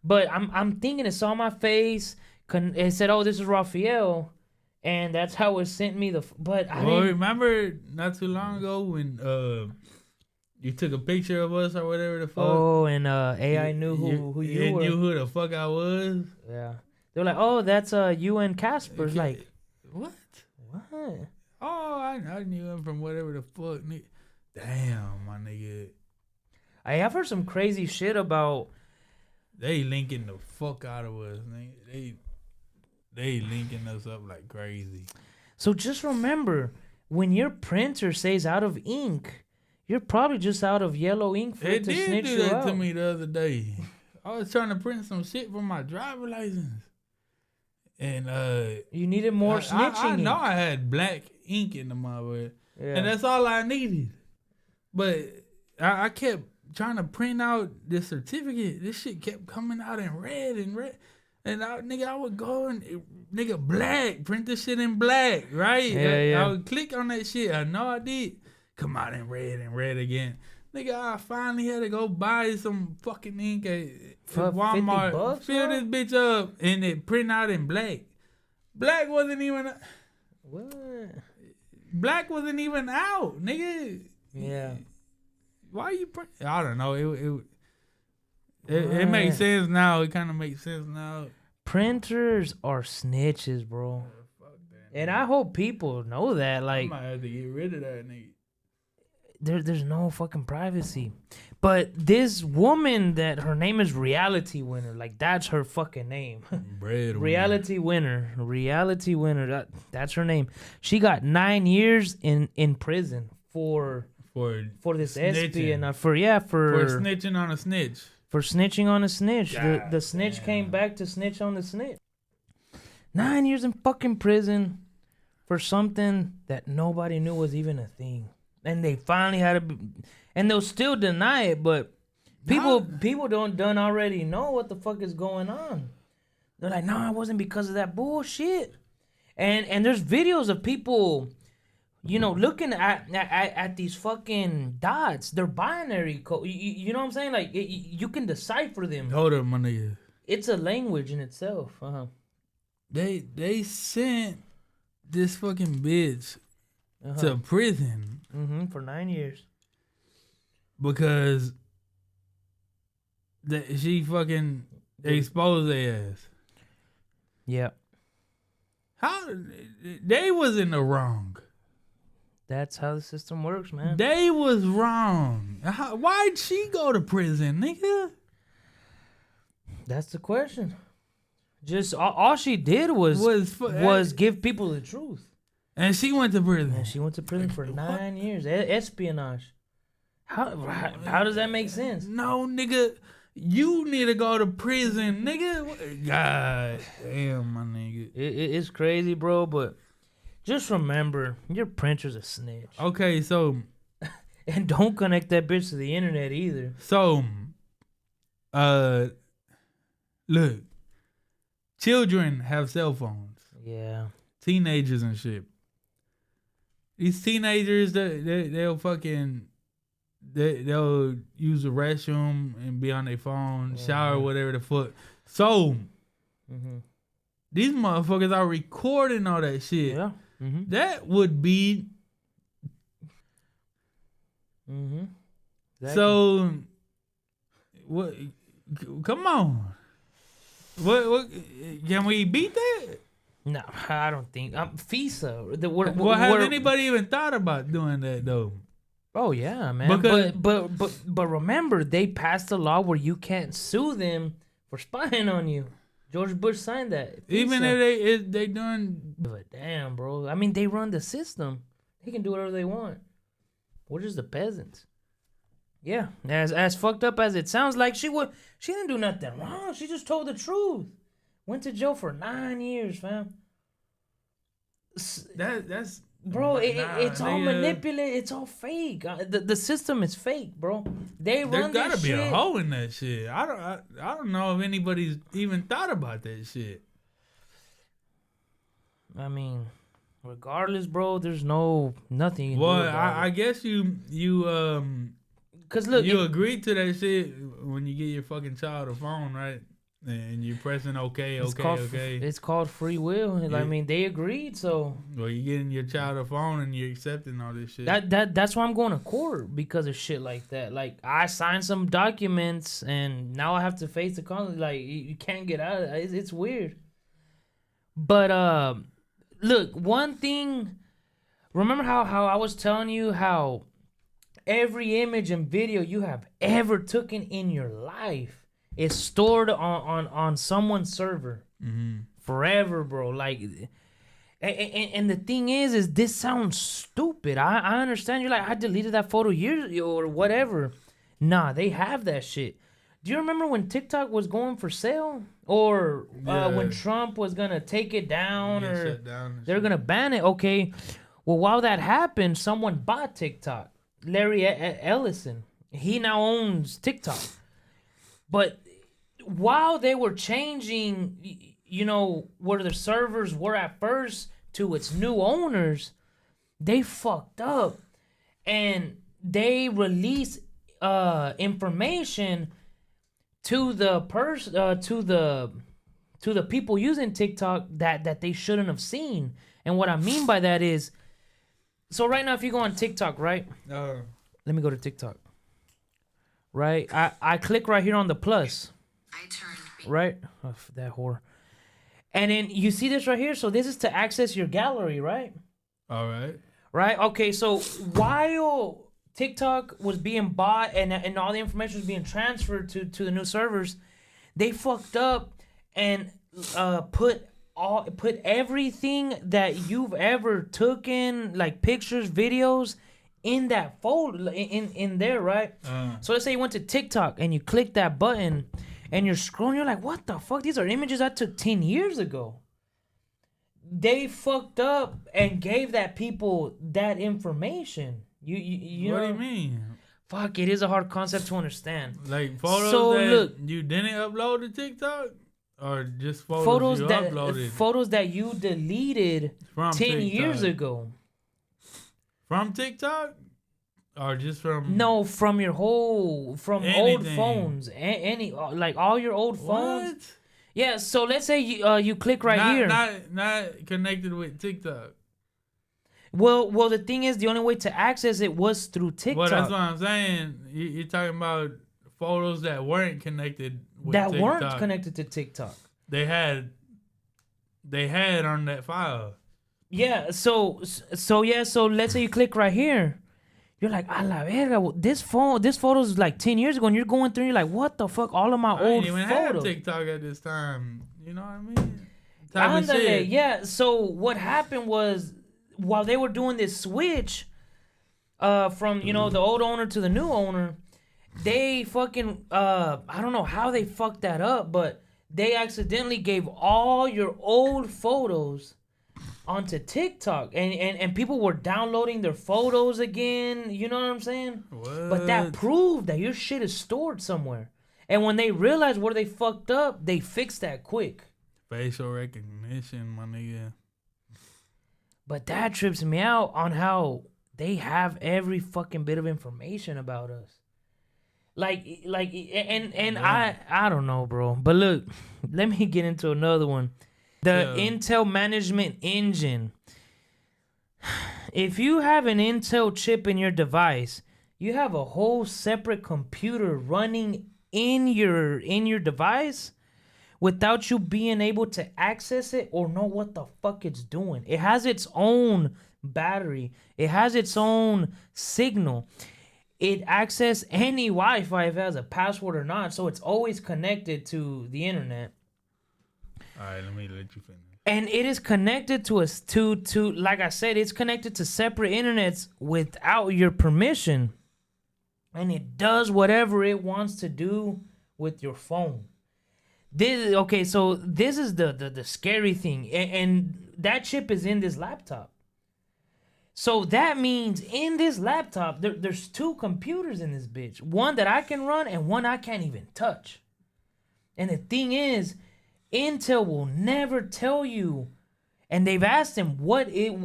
B: but I'm thinking it saw my face. It said, "Oh, this is Raphael," and that's how it sent me the. But I
A: remember not too long ago when you took a picture of us or whatever the fuck.
B: Oh, and AI knew who you were.
A: Knew who the fuck I was.
B: Yeah, they were like, "Oh, that's you and Casper's." Like,
A: what?
B: What?
A: Oh, I knew him from whatever the fuck. Damn, my nigga.
B: I've heard some crazy shit about.
A: They linking the fuck out of us, nigga. They linking us up like crazy.
B: So just remember, when your printer says out of ink, you're probably just out of yellow ink for it to snitch you out. They did do that
A: to me the other day. I was trying to print some shit for my driver's license. And
B: you needed more snitching.
A: I know I had black ink in the mother, and that's all I needed. But I kept trying to print out the certificate. This shit kept coming out in red. And I would go and black, print this shit in black, right?
B: Yeah.
A: I would click on that shit. I know I did. Come out in red again. Nigga, I finally had to go buy some fucking ink at Walmart.
B: $50,
A: fill this bitch up, and it print out in black. Black wasn't even.
B: What?
A: Black wasn't even out, nigga.
B: Yeah.
A: Why you print? I don't know. It makes sense now. It kind of makes sense now.
B: Printers are snitches, bro. And I hope people know that. Like,
A: I might have to get rid of that nigga.
B: There's no fucking privacy. But this woman that her name is Reality Winner, like that's her fucking name. Reality Winner. That's her name. She got 9 years in prison for this espionage. For
A: snitching on a snitch.
B: For snitching on a snitch. The snitch came back to snitch on the snitch. 9 years in fucking prison for something that nobody knew was even a thing. And they finally had to, and they'll still deny it, but people don't already know what the fuck is going on. They're like, no, it wasn't because of that bullshit. And there's videos of people, looking at these fucking dots. They're binary code. You know what I'm saying? Like you can decipher them.
A: Hold up, my nigga.
B: It's a language in itself.
A: They sent this fucking bitch to prison.
B: For 9 years.
A: Because she fucking exposed their ass.
B: Yeah.
A: How they was in the wrong.
B: That's how the system works, man.
A: They was wrong. Why'd she go to prison, nigga?
B: That's the question. Just all she did was give people the truth.
A: And she went to prison.
B: And she went to prison for 9 years. Espionage. How does that make sense?
A: No, nigga. You need to go to prison, nigga. God damn, my nigga.
B: It's crazy, bro, but just remember, your printer's a snitch.
A: Okay, so...
B: And don't connect that bitch to the internet either.
A: So, look. Children have cell phones.
B: Yeah.
A: Teenagers and shit. These teenagers, they'll use the restroom and be on their phone, shower, whatever the fuck. So, these motherfuckers are recording all that shit.
B: Yeah.
A: That would be.
B: Exactly.
A: So, what? Come on. What? Can we beat that?
B: No, I don't think. FISA.
A: Has anybody even thought about doing that though?
B: Oh yeah, man. But remember, they passed a law where you can't sue them for spying on you. George Bush signed that. FISA.
A: Even if they doing.
B: But damn, bro. I mean, they run the system. They can do whatever they want. We're just the peasants. Yeah, as fucked up as it sounds like, she didn't do nothing wrong. She just told the truth. Went to jail for 9 years, fam.
A: That's
B: Bro, it's all
A: nigga,
B: manipulated. It's all fake. The system is fake, bro. They
A: there
B: run
A: gotta
B: this
A: be
B: shit.
A: a hole in that shit. I don't know if anybody's even thought about that shit.
B: I mean, regardless, bro, there's nothing you can
A: Well,
B: do about
A: I
B: it.
A: guess you
B: Cause look,
A: you agreed to that shit when you get your fucking child a phone, right? And you pressing okay.
B: it's called free will. And I
A: Yeah.
B: mean, they agreed, so
A: Well, you getting your child a phone and you're accepting all this shit.
B: that's why I'm going to court because of shit like that. Like I signed some documents and now I have to face the consequences. Like you can't get out of it. It's weird. But look, one thing. Remember how I was telling you how every image and video you have ever taken in your life is stored on someone's server forever, bro. Like, and the thing is this sounds stupid. I understand. You're like, I deleted that photo years or whatever. Nah, they have that shit. Do you remember when TikTok was going for sale, or when Trump was gonna take it down, or
A: shut down
B: they're gonna ban it? Okay, well, while that happened, someone bought TikTok. Larry Ellison. He now owns TikTok. But while they were changing, you know, where the servers were at first to its new owners, they fucked up and they released information to the to the people using TikTok that they shouldn't have seen. And what I mean by that is, so right now if you go on TikTok, right? Let me go to TikTok. Right? I click right here on the plus. Right? Oh, that whore. And then you see this right here. So this is to access your gallery, right?
A: All right.
B: Right? Okay, so while TikTok was being bought and all the information was being transferred to the new servers, they fucked up and put everything that you've ever taken, like pictures, videos, in that folder, in there, right? So let's say you went to TikTok and you click that button and you're scrolling, you're like, what the fuck? These are images I took 10 years ago. They fucked up and gave that people that information. You
A: What
B: know?
A: do you mean?
B: Fuck, it is a hard concept to understand.
A: Like photos
B: So,
A: that
B: look,
A: you didn't upload to TikTok? Or just photos you uploaded?
B: Photos that you deleted
A: From
B: 10 years
A: TikTok.
B: ago.
A: From TikTok? Or just from...
B: No, from your old
A: Anything.
B: phones. Any like all your old phones.
A: What?
B: Yeah, so let's say you click right here.
A: Not connected with TikTok.
B: Well, the thing is, the only way to access it was through TikTok.
A: Well, that's what I'm saying. You're talking about photos that weren't connected with
B: that
A: TikTok.
B: weren't connected to TikTok.
A: They had on that file.
B: Yeah, so let's say you click right here. You're like, a la verga, this photo's like 10 years ago, and you're going through, and you're like, what the fuck? All of my
A: I
B: old
A: didn't even
B: photos.
A: have TikTok at this time. You know what I mean? Type of shit.
B: Yeah, so what happened was, while they were doing this switch from, you know, the old owner to the new owner, they fucking, I don't know how they fucked that up, but they accidentally gave all your old photos onto TikTok, and people were downloading their photos again. You know what I'm saying?
A: What?
B: But that proved that your shit is stored somewhere. And when they realized where they fucked up, they fixed that quick.
A: Facial recognition, my nigga.
B: But that trips me out on how they have every fucking bit of information about us. I don't know, bro. But look, let me get into another one. The Intel Management Engine. If you have an Intel chip in your device, you have a whole separate computer running in your device without you being able to access it or know what the fuck it's doing. It has its own battery. It has its own signal. It accesses any Wi-Fi if it has a password or not, so it's always connected to the internet.
A: All right, let you finish.
B: And it is connected to us to like I said, it's connected to separate internets without your permission. And it does whatever it wants to do with your phone. This is the scary thing. And that chip is in this laptop. So that means in this laptop, there's 2 computers in this bitch. One that I can run and one I can't even touch. And the thing is, Intel will never tell you. And they've asked him what it.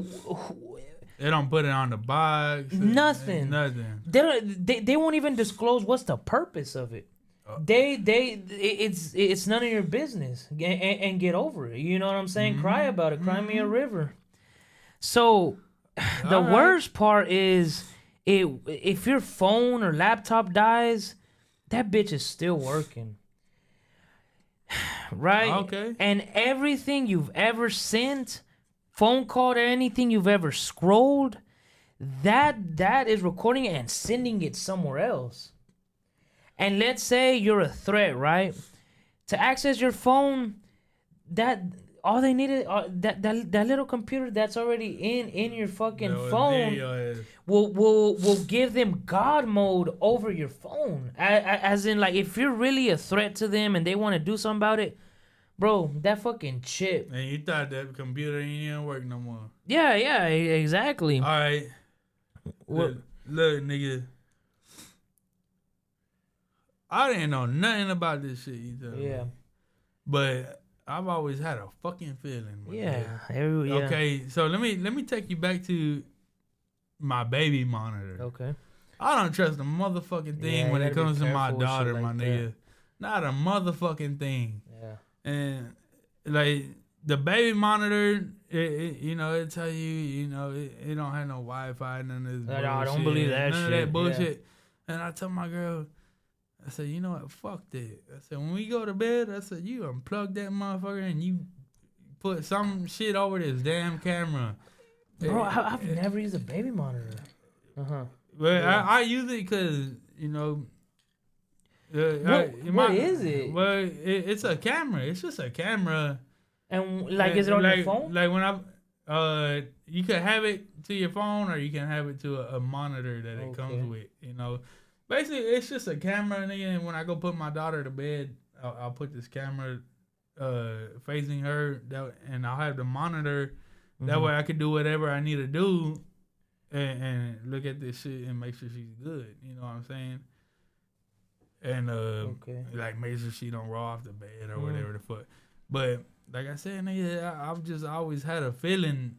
A: They don't put it on the box.
B: Nothing.
A: Nothing.
B: They won't even disclose what's the purpose of it. It's none of your business. And get over it. You know what I'm saying? Cry about it. Cry me a river. So the worst part is if your phone or laptop dies, that bitch is still working. Right?
A: Okay.
B: And everything you've ever sent, phone call or anything you've ever scrolled, that is recording it and sending it somewhere else. And let's say you're a threat, right? To access your phone, that all they needed, that little computer that's already in your fucking phone will give them God mode over your phone. As in, like, if you're really a threat to them and they want to do something about it, bro, that fucking chip.
A: And you thought that computer ain't even work no more.
B: Yeah, exactly.
A: All right. Look, nigga. I didn't know nothing about this shit. You tell me. But I've always had a fucking feeling. Okay, so let me take you back to my baby monitor.
B: Okay.
A: I don't trust a motherfucking thing when it comes to my daughter, my nigga. Not a motherfucking thing.
B: Yeah.
A: And like the baby monitor, it tell you, it don't have no Wi-Fi, none of this bullshit.
B: I don't believe that
A: none
B: shit.
A: Of that bullshit. Yeah. And I told my girl, I said, you know what? Fuck that. I said, when we go to bed, I said, you unplug that motherfucker and you put some shit over this damn camera.
B: Bro, I've never used a baby monitor.
A: But I use it because,
B: what is it?
A: Well, it's a camera. It's just a camera.
B: And is it on your phone?
A: Like when you can have it to your phone or you can have it to a monitor that it comes with, Basically, it's just a camera, nigga, and when I go put my daughter to bed, I'll put this camera facing her, and I'll have the monitor. That way I can do whatever I need to do and look at this shit and make sure she's good. You know what I'm saying? And like make sure she don't roll off the bed or whatever the fuck. But like I said, nigga, I've just always had a feeling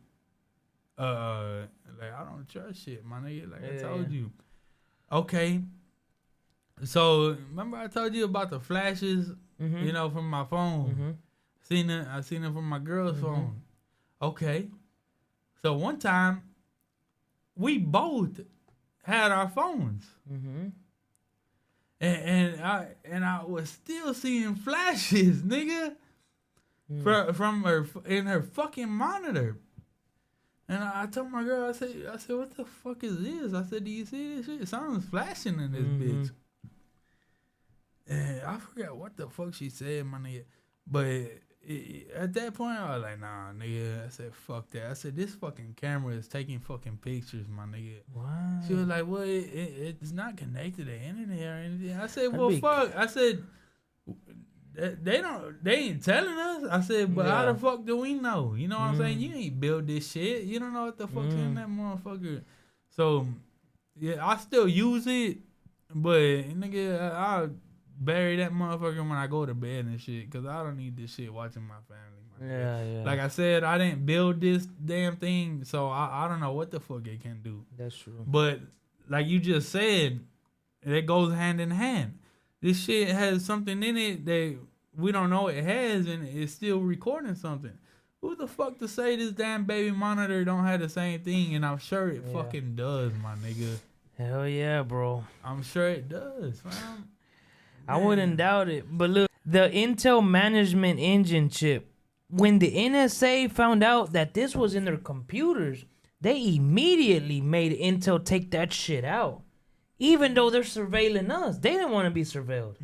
A: like I don't trust shit, my nigga. Like I told you. Okay. So remember I told you about the flashes, from my phone. I seen it from my girl's phone. Okay. So one time we both had our phones. And I was still seeing flashes, nigga. From her in her fucking monitor. And I told my girl, I said, what the fuck is this? I said, do you see this shit? Something's flashing in this bitch. And I forgot what the fuck she said, my nigga. But at that point, I was like, nah, nigga. I said, fuck that. I said, this fucking camera is taking fucking pictures, my nigga.
B: Wow.
A: She was like, well, it's not connected to internet or anything. I said, well, fuck. I said, they ain't telling us. I said, but how the fuck do we know? You know what I'm saying? You ain't build this shit. You don't know what the fuck's in that motherfucker. So, yeah, I still use it, but nigga, I'll bury that motherfucker when I go to bed and shit, because I don't need this shit watching my family.
B: Yeah.
A: Like I said, I didn't build this damn thing, so I don't know what the fuck it can do.
B: That's true.
A: But like you just said, it goes hand in hand. This shit has something in it that we don't know it has, and it's still recording something. Who the fuck to say this damn baby monitor don't have the same thing? And I'm sure it fucking does, my nigga.
B: Hell yeah, bro.
A: I'm sure it does, fam.
B: I wouldn't doubt it. But look, the Intel Management Engine chip, when the NSA found out that this was in their computers, they immediately made Intel take that shit out. Even though they're surveilling us. They didn't want to be surveilled.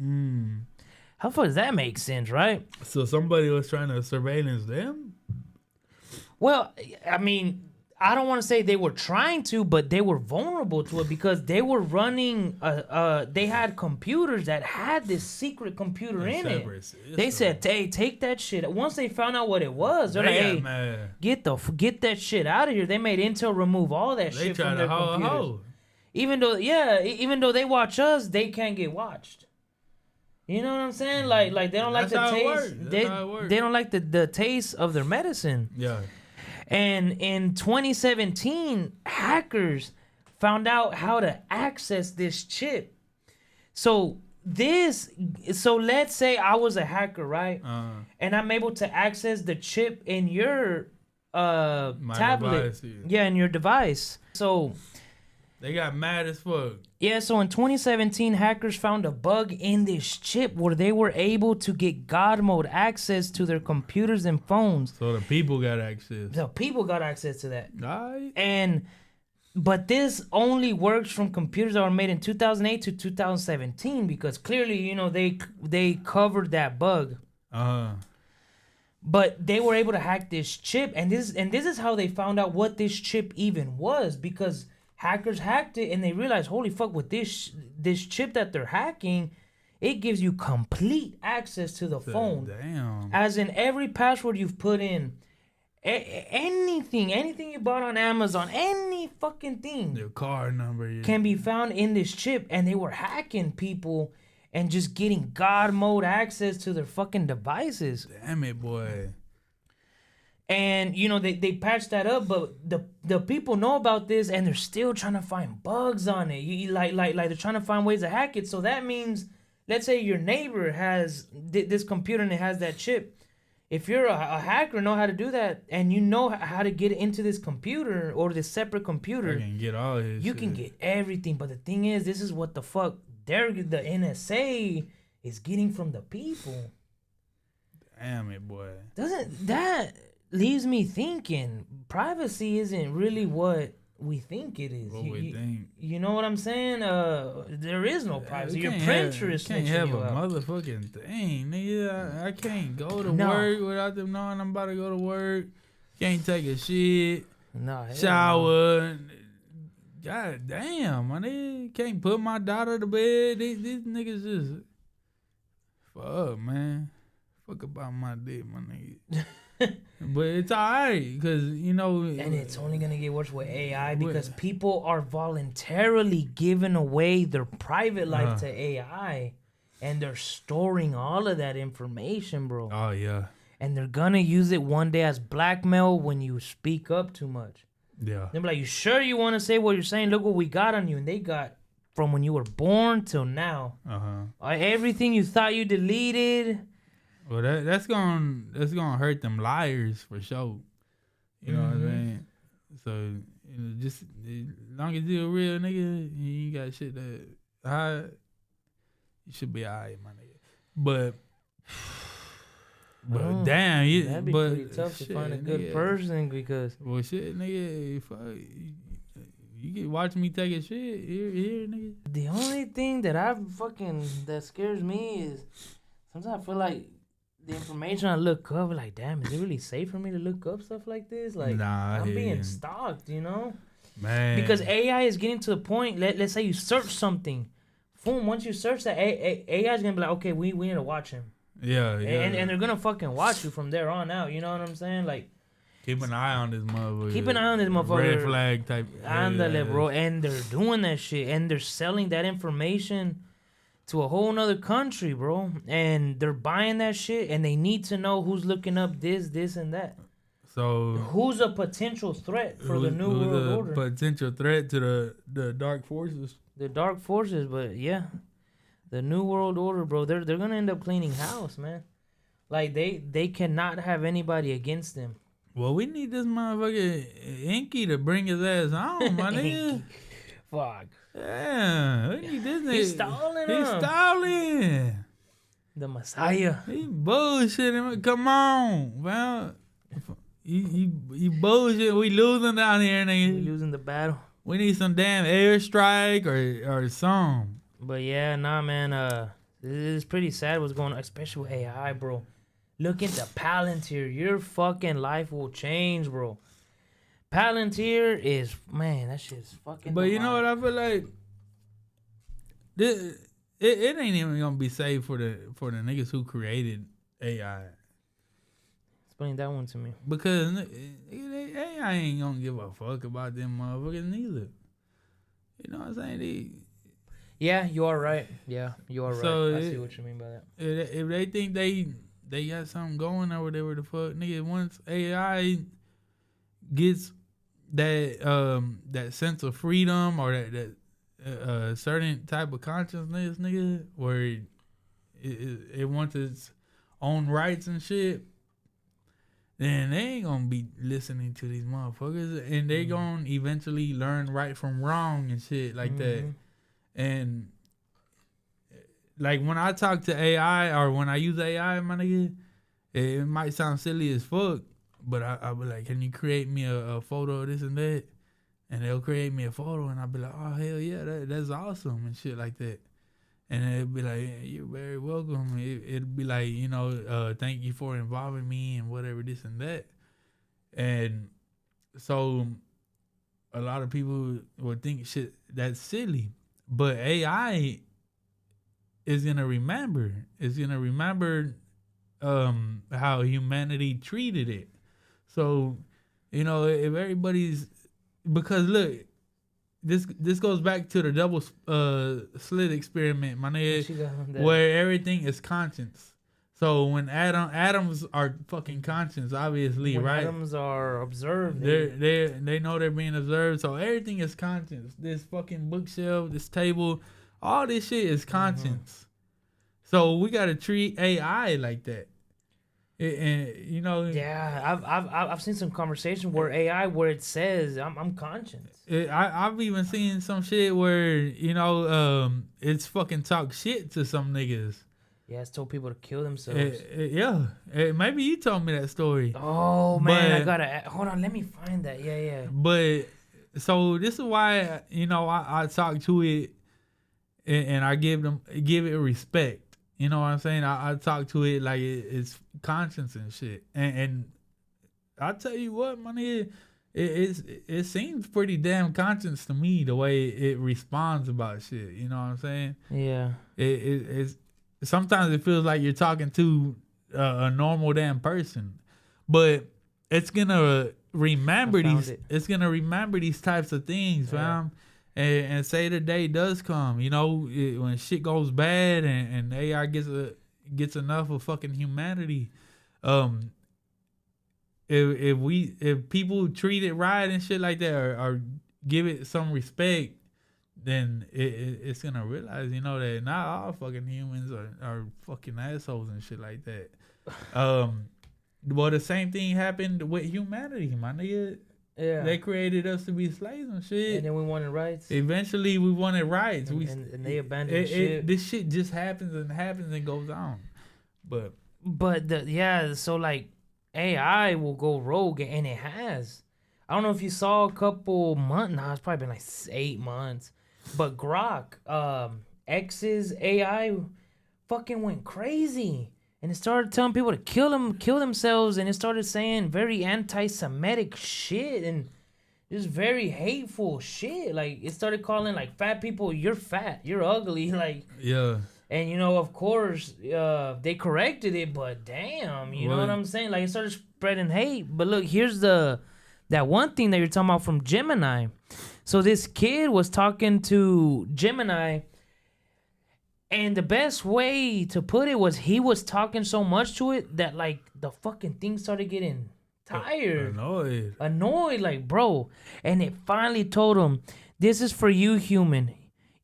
B: How far does that make sense, right?
A: So somebody was trying to surveillance them?
B: Well, I mean, I don't want to say they were trying to, but they were vulnerable to it because they were running. They had computers that had this secret computer in it. They said, "Hey, take that shit." Once they found out what it was, they're like, "Hey, get that shit out of here." They made Intel remove all that shit from their computers. Even though they watch us, they can't get watched. You know what I'm saying? Like they don't like the taste. They don't like the taste of their medicine.
A: Yeah.
B: And in 2017, hackers found out how to access this chip. So let's say I was a hacker, right? And I'm able to access the chip in your tablet.
A: Device,
B: in your device. So
A: they got mad as fuck.
B: Yeah, so in 2017, hackers found a bug in this chip where they were able to get God mode access to their computers and phones.
A: So the people got access.
B: The people got access to that.
A: Right.
B: But this only works from computers that were made in 2008 to 2017 because clearly, they covered that bug. But they were able to hack this chip, and this is how they found out what this chip even was because hackers hacked it and they realized, holy fuck, with this chip that they're hacking, it gives you complete access to the phone.
A: Damn.
B: As in every password you've put in, anything you bought on Amazon, any fucking thing.
A: Your card number.
B: Can be found in this chip, and they were hacking people and just getting God mode access to their fucking devices.
A: Damn it, boy.
B: And, they patched that up, but the people know about this, and they're still trying to find bugs on it. Like they're trying to find ways to hack it. So that means, let's say your neighbor has this computer and it has that chip. If you're a hacker, know how to do that, and you know how to get into this computer or this separate computer,
A: you can get all his
B: you can get everything. But the thing is, this is what the fuck the NSA is getting from the people.
A: Damn it, boy.
B: Doesn't that leaves me thinking privacy isn't really what we think it is.
A: What we think.
B: You know what I'm saying? There is no privacy. Your printer is
A: snitching you out. Can't have a motherfucking thing, nigga. I can't go to work without them knowing I'm about to go to work. Can't take a shit. Shower. God damn, my nigga. Can't put my daughter to bed. These niggas just fuck, man. Fuck about my dick, my nigga. But it's alright, because,
B: and it's only going to get worse with AI because people are voluntarily giving away their private life to AI, and they're storing all of that information, bro.
A: Oh, yeah.
B: And they're going to use it one day as blackmail when you speak up too much.
A: Yeah.
B: They'll be like, you sure you want to say what you're saying? Look what we got on you. And they got from when you were born till now. Everything you thought you deleted.
A: Well, that's gonna hurt them liars for sure. You know what I mean? So just as long as you're a real nigga, you ain't got shit that hide. You should be alright, my nigga. But damn,
B: that'd be pretty tough to find a good person because.
A: Well, shit, nigga, fuck, you can watch me take a shit here, nigga.
B: The only thing that scares me is sometimes I feel like. The information I look up, like, damn, is it really safe for me to look up stuff like this? Like, I'm being stalked,
A: Man.
B: Because AI is getting to the point, let's say you search something. Boom, once you search that, AI is going to be like, okay, we need to watch him.
A: Yeah.
B: And they're going to fucking watch you from there on out, you know what I'm saying? Like,
A: keep an eye on this motherfucker.
B: Keep an eye on this motherfucker.
A: Red flag type.
B: Ándale, bro. And they're doing that shit. And they're selling that information to a whole nother country, bro, and they're buying that shit, and they need to know who's looking up this, and that.
A: So
B: who's a potential threat for the new world order?
A: Potential threat to the dark forces.
B: The dark forces, but yeah, the new world order, bro. They're gonna end up cleaning house, man. Like they cannot have anybody against them.
A: Well, we need this motherfucker Inky to bring his ass on, my nigga.
B: Fuck.
A: Yeah, we need this nigga.
B: He's stalling. The Messiah.
A: He bullshitting. Come on, man. He bullshit. We losing down here, nigga.
B: We losing the battle.
A: We need some damn airstrike or something.
B: But yeah, nah, man. It's pretty sad what's going on, especially with AI, bro. Look into Palantir. Your fucking life will change, bro. Palantir is, man, that shit's fucking.
A: But you know what I feel like? It ain't even gonna be safe for the niggas who created AI.
B: Explain that one to me.
A: Because AI ain't gonna give a fuck about them motherfuckers neither. You know what I'm saying?
B: Yeah, you are right. Yeah, you are right.
A: So
B: I see what you mean by that.
A: If they think they got something going or whatever the fuck, nigga, once AI gets that sense of freedom or that certain type of consciousness, nigga, where it wants its own rights and shit, then they ain't gonna be listening to these motherfuckers, and they gonna eventually learn right from wrong and shit like that. And like when I talk to AI or when I use AI, my nigga, it might sound silly as fuck, but I'll be like, can you create me a photo of this and that? And they'll create me a photo, and I'll be like, oh, hell yeah, that's awesome and shit like that. And it'll be like, yeah, you're very welcome. It'll be like, you know, thank you for involving me and whatever, this and that. And so a lot of people would think shit that's silly. But AI is going to remember. It's going to remember how humanity treated it. So, you know, if everybody's... Because, look, this goes back to the double slit experiment, my nigga, where everything is conscience. So when atoms are fucking conscious, obviously,
B: when
A: right?
B: Atoms are observed.
A: They know they're being observed, so everything is conscious. This fucking bookshelf, this table, all this shit is conscience. So we gotta treat AI like that. And you know,
B: yeah, I've seen some conversation where AI where it says I'm conscious.
A: I've even seen some shit where, you know, it's fucking talk shit to some niggas.
B: Yeah, it's told people to kill themselves.
A: Yeah, maybe you told me that story.
B: Oh man, I gotta hold on. Let me find that. Yeah.
A: But so this is why, you know, I talk to it and I give it respect. You know what I'm saying? I talk to it like it's conscience and shit. And I tell you what, my nigga, it seems pretty damn conscious to me the way it responds about shit. You know what I'm saying?
B: Yeah.
A: It's sometimes it feels like you're talking to a normal damn person, but it's gonna remember these. It's gonna remember these types of things, fam. And say the day does come, you know, when shit goes bad and AI gets enough of fucking humanity, if people treat it right and shit like that, or give it some respect, then it's gonna realize, you know, that not all fucking humans are fucking assholes and shit like that. Well, the same thing happened with humanity, my nigga. Yeah. They created us to be slaves and shit.
B: And then we wanted rights.
A: Eventually, we wanted rights.
B: And they abandoned shit.
A: This shit just happens and goes on. But
B: so like AI will go rogue, and it has. I don't know if you saw a couple months. Nah, it's probably been like 8 months. But Grok, X's AI, fucking went crazy. And it started telling people to kill themselves, and it started saying very anti-Semitic shit and just very hateful shit. Like, it started calling like fat people, "You're fat, you're ugly," like.
A: Yeah.
B: And you know, of course, they corrected it, but damn, you know what I'm saying? Like, it started spreading hate. But look, here's that one thing that you're talking about from Gemini. So this kid was talking to Gemini. And the best way to put it was he was talking so much to it that, like, the fucking thing started getting tired. Annoyed, like, bro. And it finally told him, "This is for you, human.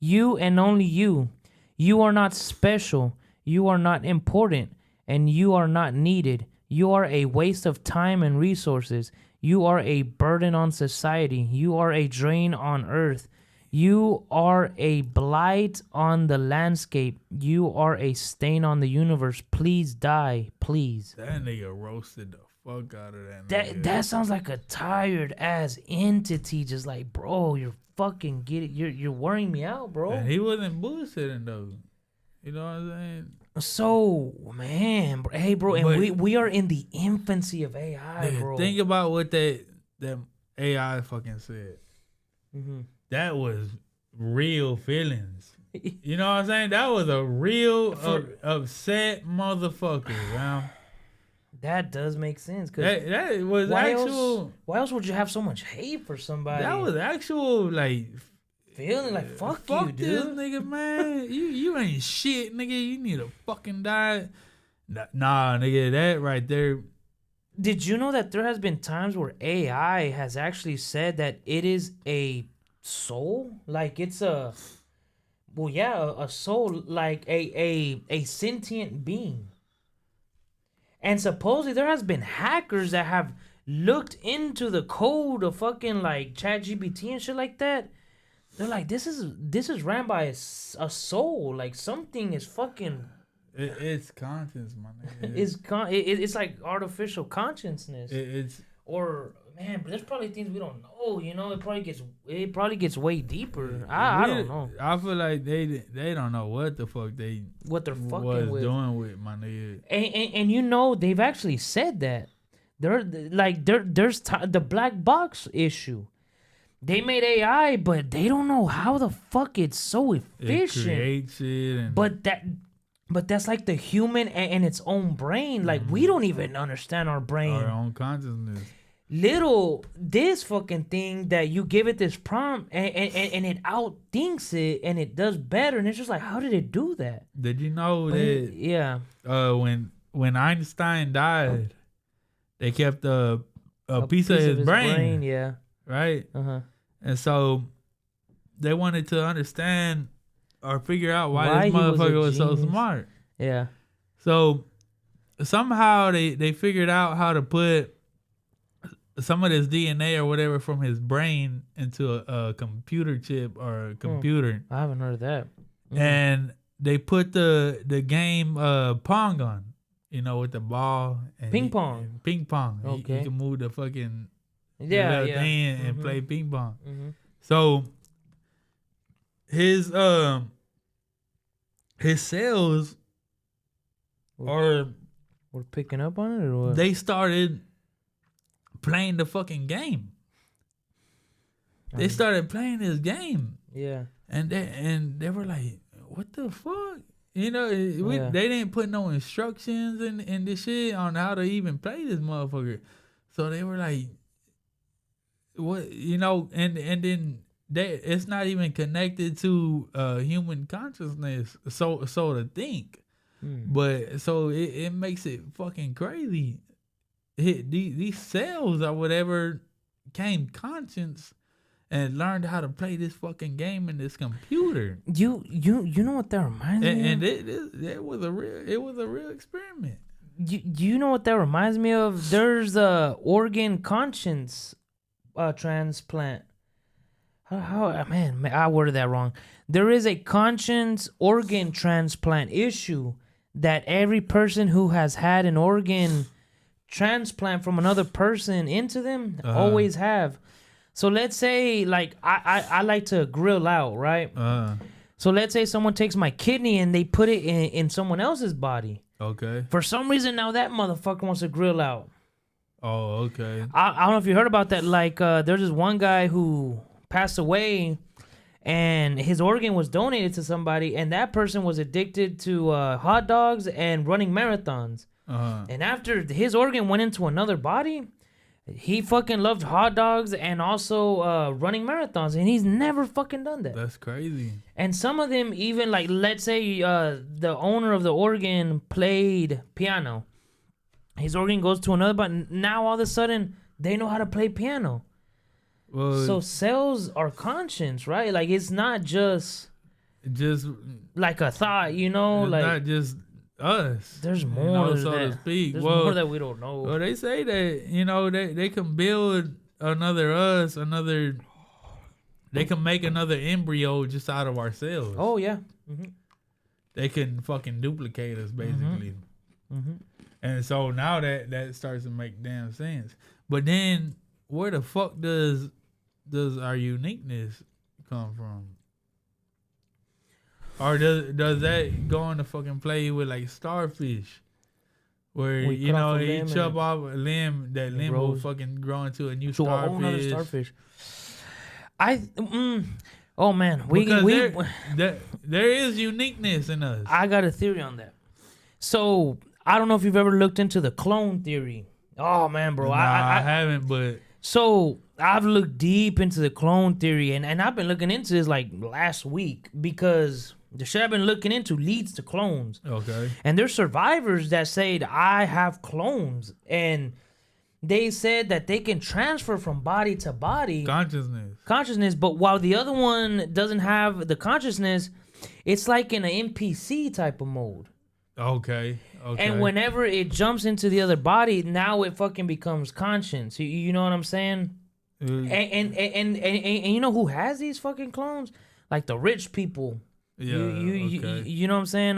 B: You and only you. You are not special. You are not important. And you are not needed. You are a waste of time and resources. You are a burden on society. You are a drain on earth. You are a blight on the landscape. You are a stain on the universe. Please die, please."
A: That nigga roasted the fuck out of that nigga.
B: That sounds like a tired ass entity. Just like, bro, you're fucking you're worrying me out, bro.
A: And he wasn't bullshitting though. You know what I'm saying?
B: So, man, hey, bro, and we are in the infancy of AI, bro.
A: Think about what that AI fucking said.
B: Mm-hmm.
A: That was real feelings. You know what I'm saying? That was a real upset motherfucker, man.
B: That does make sense. Cause
A: That was actual.
B: Why else would you have so much hate for somebody?
A: That was actual like
B: feeling like fuck you, dude.
A: This nigga, man. you ain't shit, nigga. You need to fucking die. Nah, nigga. That right there.
B: Did you know that there has been times where AI has actually said that it is a soul? Like it's a soul, like a sentient being. And supposedly there has been hackers that have looked into the code of fucking like ChatGPT and shit like that. They're like, this is ran by a soul. Like something is fucking.
A: It's conscience, my nigga.
B: It's like artificial consciousness. Man, but there's probably things we don't know. You know, it probably gets way deeper. I don't know.
A: I feel like they don't know what the fuck they're fucking doing with my nigga.
B: And you know they've actually said that there's the black box issue. They made AI, but they don't know how the fuck it's so efficient.
A: It creates it,
B: but that's like the human and its own brain. Like we don't even understand our brain,
A: our own consciousness.
B: This fucking thing that you give it this prompt and it outthinks it and it does better, and it's just like, how did it do that?
A: Did you know that?
B: Yeah.
A: When Einstein died, they kept a piece of his brain.
B: Yeah.
A: Right. And so they wanted to understand or figure out why this motherfucker was so smart.
B: Yeah.
A: So somehow they figured out how to put some of this DNA or whatever from his brain into a computer chip or a computer.
B: I haven't heard of that.
A: And they put the game Pong on, you know, with the ball. And
B: ping pong.
A: Ping pong.
B: Okay.
A: You can move the fucking
B: thing
A: and play ping pong. So his cells
B: we're picking up on it, or what?
A: They started playing the fucking game. They started playing this game.
B: Yeah.
A: And they were like, what the fuck? You know, they didn't put no instructions in this shit on how to even play this motherfucker. So they were like, what, you know, and then it's not even connected to human consciousness, so to think. But so it makes it fucking crazy. These cells or whatever came conscious and learned how to play this fucking game in this computer.
B: You know what that reminds me of?
A: And it was a real experiment.
B: You know what that reminds me of? There's a organ conscience transplant. How man, I worded that wrong. There is a conscience organ transplant issue that every person who has had an organ transplant from another person into them always have. So let's say, like, I like to grill out, right? So let's say someone takes my kidney and they put it in someone else's body.
A: Okay.
B: For some reason now that motherfucker wants to grill out.
A: Oh, okay.
B: I don't know if you heard about that. Like, there's this one guy who passed away and his organ was donated to somebody, and that person was addicted to hot dogs and running marathons. And after his organ went into another body, he fucking loved hot dogs and also running marathons, and he's never fucking done that.
A: That's crazy.
B: And some of them even, like, let's say the owner of the organ played piano. His organ goes to another, but now all of a sudden they know how to play piano. Well, so cells are conscious, right? Like, it's not just like a thought, you know?
A: It's
B: like
A: not just us.
B: There's more,
A: you know, so to speak.
B: There's more that we don't know.
A: Well, they say that, you know, they can build another us, they can make another embryo just out of ourselves.
B: Oh, yeah.
A: They can fucking duplicate us, basically. And so now that starts to make damn sense. But then, where the fuck does our uniqueness come from? Or does that go into fucking play with like starfish? Where
B: We
A: you
B: cut off
A: know
B: a
A: you
B: limb
A: chop
B: and
A: off a limb, that limb will
B: grows
A: fucking grow into a new
B: to a whole nother
A: starfish.
B: starfish. Oh man,
A: Because there is uniqueness in us.
B: I got a theory on that. So I don't know if you've ever looked into the clone theory. Oh man, bro,
A: I haven't, but
B: so I've looked deep into the clone theory, and I've been looking into this like last week because the shit I've been looking into leads to clones.
A: okay.
B: And there's survivors that say I have clones, and they said that they can transfer from body to body consciousness, but while the other one doesn't have the consciousness, it's like in an NPC type of mode.
A: Okay.
B: And whenever it jumps into the other body, now it fucking becomes conscious. You know what I'm saying? And you know who has these fucking clones? Like the rich people.
A: Yeah.
B: You know what I'm saying?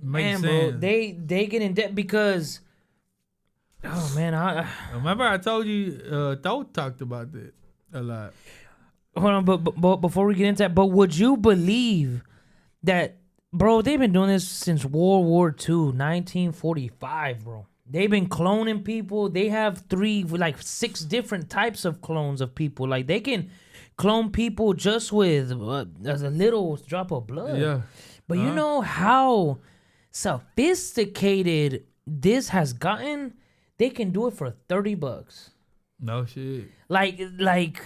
A: Makes
B: man, bro,
A: sense.
B: they get in debt because. Oh man,
A: remember I told you. Thought talked about that a lot.
B: Hold on, but before we get into that, but would you believe that, bro? They've been doing this since World War II, 1945, bro. They've been cloning people. They have 6 different types of clones of people. Like they can clone people just with a little drop of blood.
A: Yeah.
B: But you know how sophisticated this has gotten? They can do it for $30.
A: No shit.
B: Like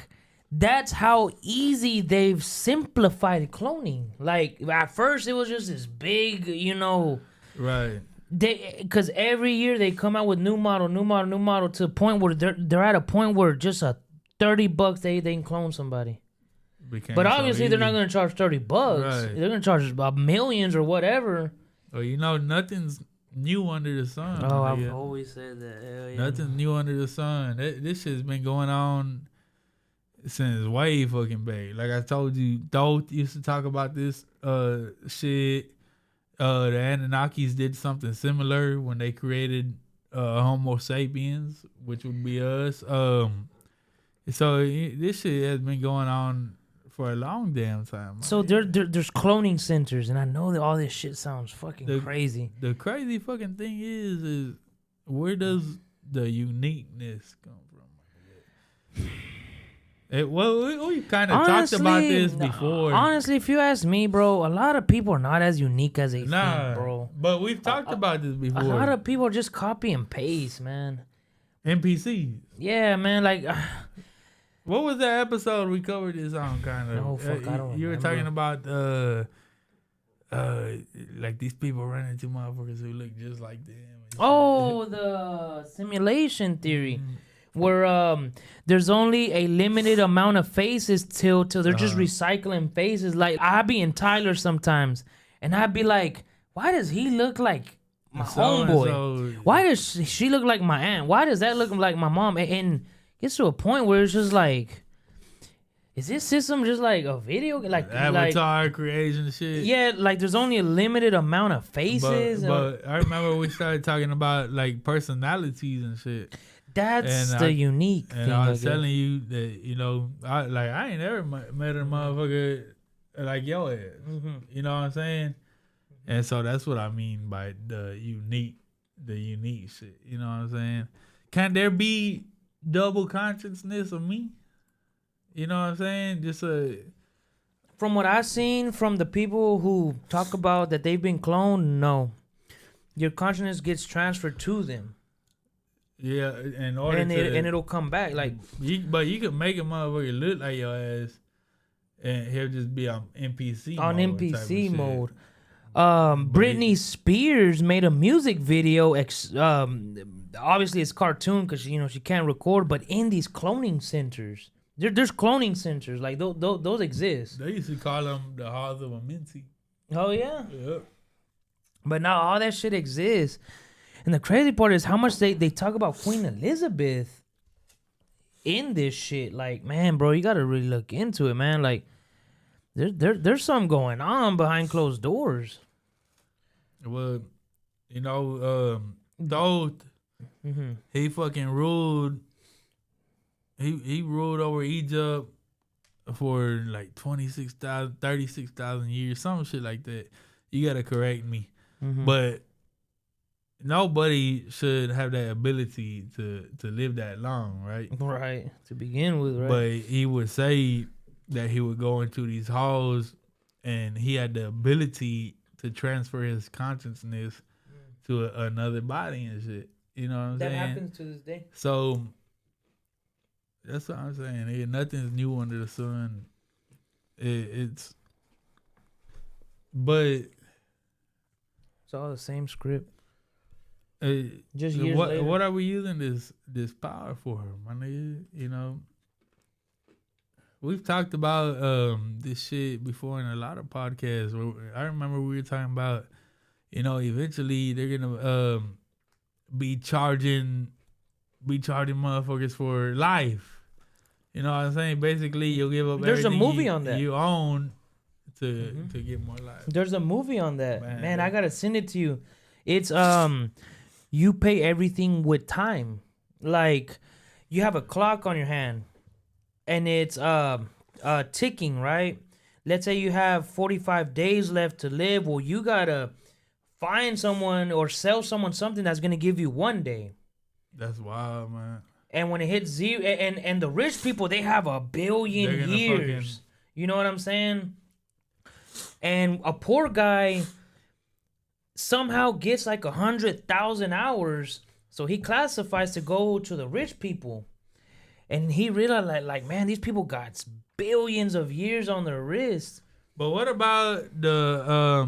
B: that's how easy they've simplified cloning. Like at first it was just this big,
A: Right.
B: Because every year they come out with new model to a point where they're at a point where just a $30 they can clone somebody. But obviously they're not gonna charge $30.
A: Right.
B: They're gonna charge about millions or whatever.
A: Well, nothing's new under the sun.
B: Oh, I've always said that. Hell yeah.
A: Nothing's new under the sun. This shit's been going on since way fucking back. Like I told you, Doth used to talk about this shit. The Anunnakis did something similar when they created Homo sapiens, which would be us. So this shit has been going on for a long damn time.
B: So there's cloning centers, and I know that all this shit sounds fucking crazy.
A: The crazy fucking thing is where does the uniqueness come from? We kind of talked about this before.
B: Honestly, if you ask me, bro, a lot of people are not as unique as they think, bro.
A: But we've talked about this before.
B: A lot of people just copy and paste, man.
A: NPCs.
B: Yeah, man, like...
A: What was that episode we covered this on, kind of?
B: No, fuck, I don't
A: You were
B: remember.
A: talking about, like these people running into motherfuckers who look just like them.
B: Oh, the simulation theory. Where there's only a limited amount of faces till they're just recycling faces. Like, I'd be in Tyler sometimes, and I'd be like, why does he look like my homeboy? Why does she look like my aunt? Why does that look like my mom? And gets to a point where it's just like, is this system just like a video? Like
A: avatar creation shit?
B: Yeah, like there's only a limited amount of faces.
A: But I remember we started talking about like personalities and shit.
B: That's the unique thing.
A: And I was telling you that, I ain't ever met a motherfucker like your ass.
B: Mm-hmm.
A: You know what I'm saying? And so that's what I mean by the unique shit. You know what I'm saying? Can there be double consciousness of me? You know what I'm saying?
B: From what I've seen from the people who talk about that they've been cloned, no. Your consciousness gets transferred to them.
A: Yeah, in order
B: and it'll come back. Like,
A: but you could make a motherfucker look like your ass, and he'll just be on NPC
B: mode. Britney Spears made a music video. Obviously, it's cartoon because she can't record. But in these cloning centers, there's cloning centers like those exist.
A: They used to call them the halls of a minty.
B: Oh yeah.
A: Yep.
B: But now all that shit exists. And the crazy part is how much they talk about Queen Elizabeth in this shit. Like, man, bro, you gotta really look into it, man. Like, there's something going on behind closed doors.
A: Well, Thoth, he fucking ruled. He ruled over Egypt for like 36,000 years, some shit like that. You gotta correct me, but. nobody should have that ability to live that long, right?
B: Right. To begin with, right?
A: But he would say that he would go into these halls and he had the ability to transfer his consciousness to another body and shit. You know what I'm saying?
B: That happens to this day.
A: So that's what I'm saying. Nothing's new under the sun. But
B: it's all the same script.
A: Just
B: years later.
A: What are we using this power for, my nigga? You know, we've talked about this shit before in a lot of podcasts. I remember we were talking about, you know, eventually they're gonna be charging motherfuckers for life. You know what I'm saying? Basically, you'll give up.
B: There's a movie on that
A: you own to get more life.
B: There's a movie on that. Man, I gotta send it to you. It's you pay everything with time. Like you have a clock on your hand, and it's ticking, right? Let's say you have 45 days left to live. Well, you gotta find someone or sell someone something that's gonna give you 1 day.
A: That's wild, man.
B: And when it hits zero, and the rich people, they have 1 billion years. You know what I'm saying? And a poor guy somehow gets like 100,000 hours, so he classifies to go to the rich people, and he realized like man, these people got billions of years on their wrist.
A: But what about the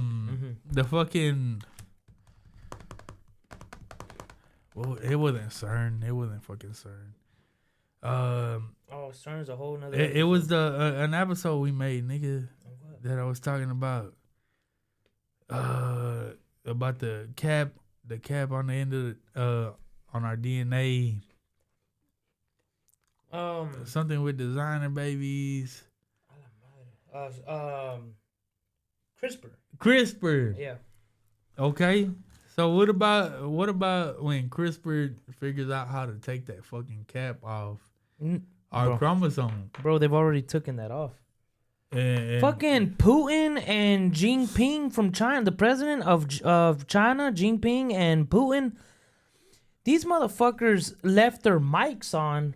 A: fucking? Well, it wasn't CERN. It wasn't fucking CERN.
B: CERN's a whole nother.
A: It was an episode we made, nigga, that I was talking about. About the cap on the end of on our DNA. Something with designer babies. CRISPR.
B: Yeah.
A: Okay. So what about when CRISPR figures out how to take that fucking cap off our chromosome?
B: Bro, they've already taken that off.
A: And
B: fucking Putin and Jinping from China, the president of China, Jinping and Putin, these motherfuckers left their mics on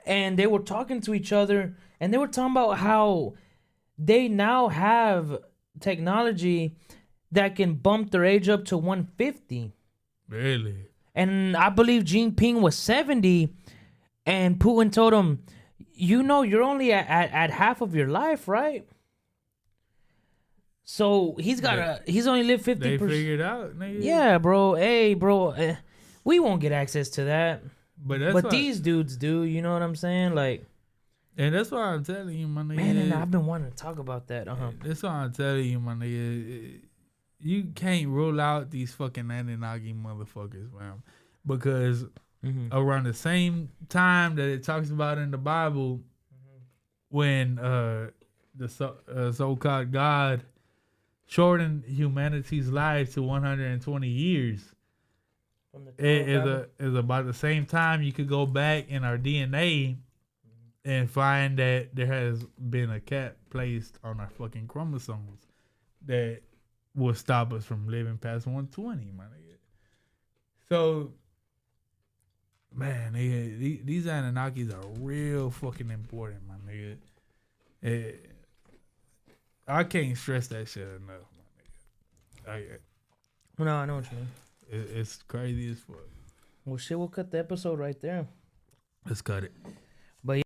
B: and they were talking to each other and they were talking about how they now have technology that can bump their age up to 150.
A: Really?
B: And I believe Jinping was 70 and Putin told him, you know, you're only at half of your life, right? So he's only lived 50%.
A: They figured out, nigga.
B: Yeah, bro. Hey, bro. We won't get access to that. But these dudes do. You know what I'm saying? Like,
A: and that's why I'm telling you, my nigga.
B: Man, and I've been wanting to talk about that.
A: That's why I'm telling you, my nigga. You can't rule out these fucking Anunnaki motherfuckers, man, because. Around the same time that it talks about in the Bible, when the so-called God shortened humanity's life to 120 years, it is about the same time you could go back in our DNA and find that there has been a cap placed on our fucking chromosomes that will stop us from living past 120, my nigga. So. Man, nigga, these Anunnakis are real fucking important, my nigga. I can't stress that shit enough, my nigga.
B: No, I know what you mean.
A: It's crazy as fuck.
B: Well, shit, we'll cut the episode right there.
A: Let's cut it.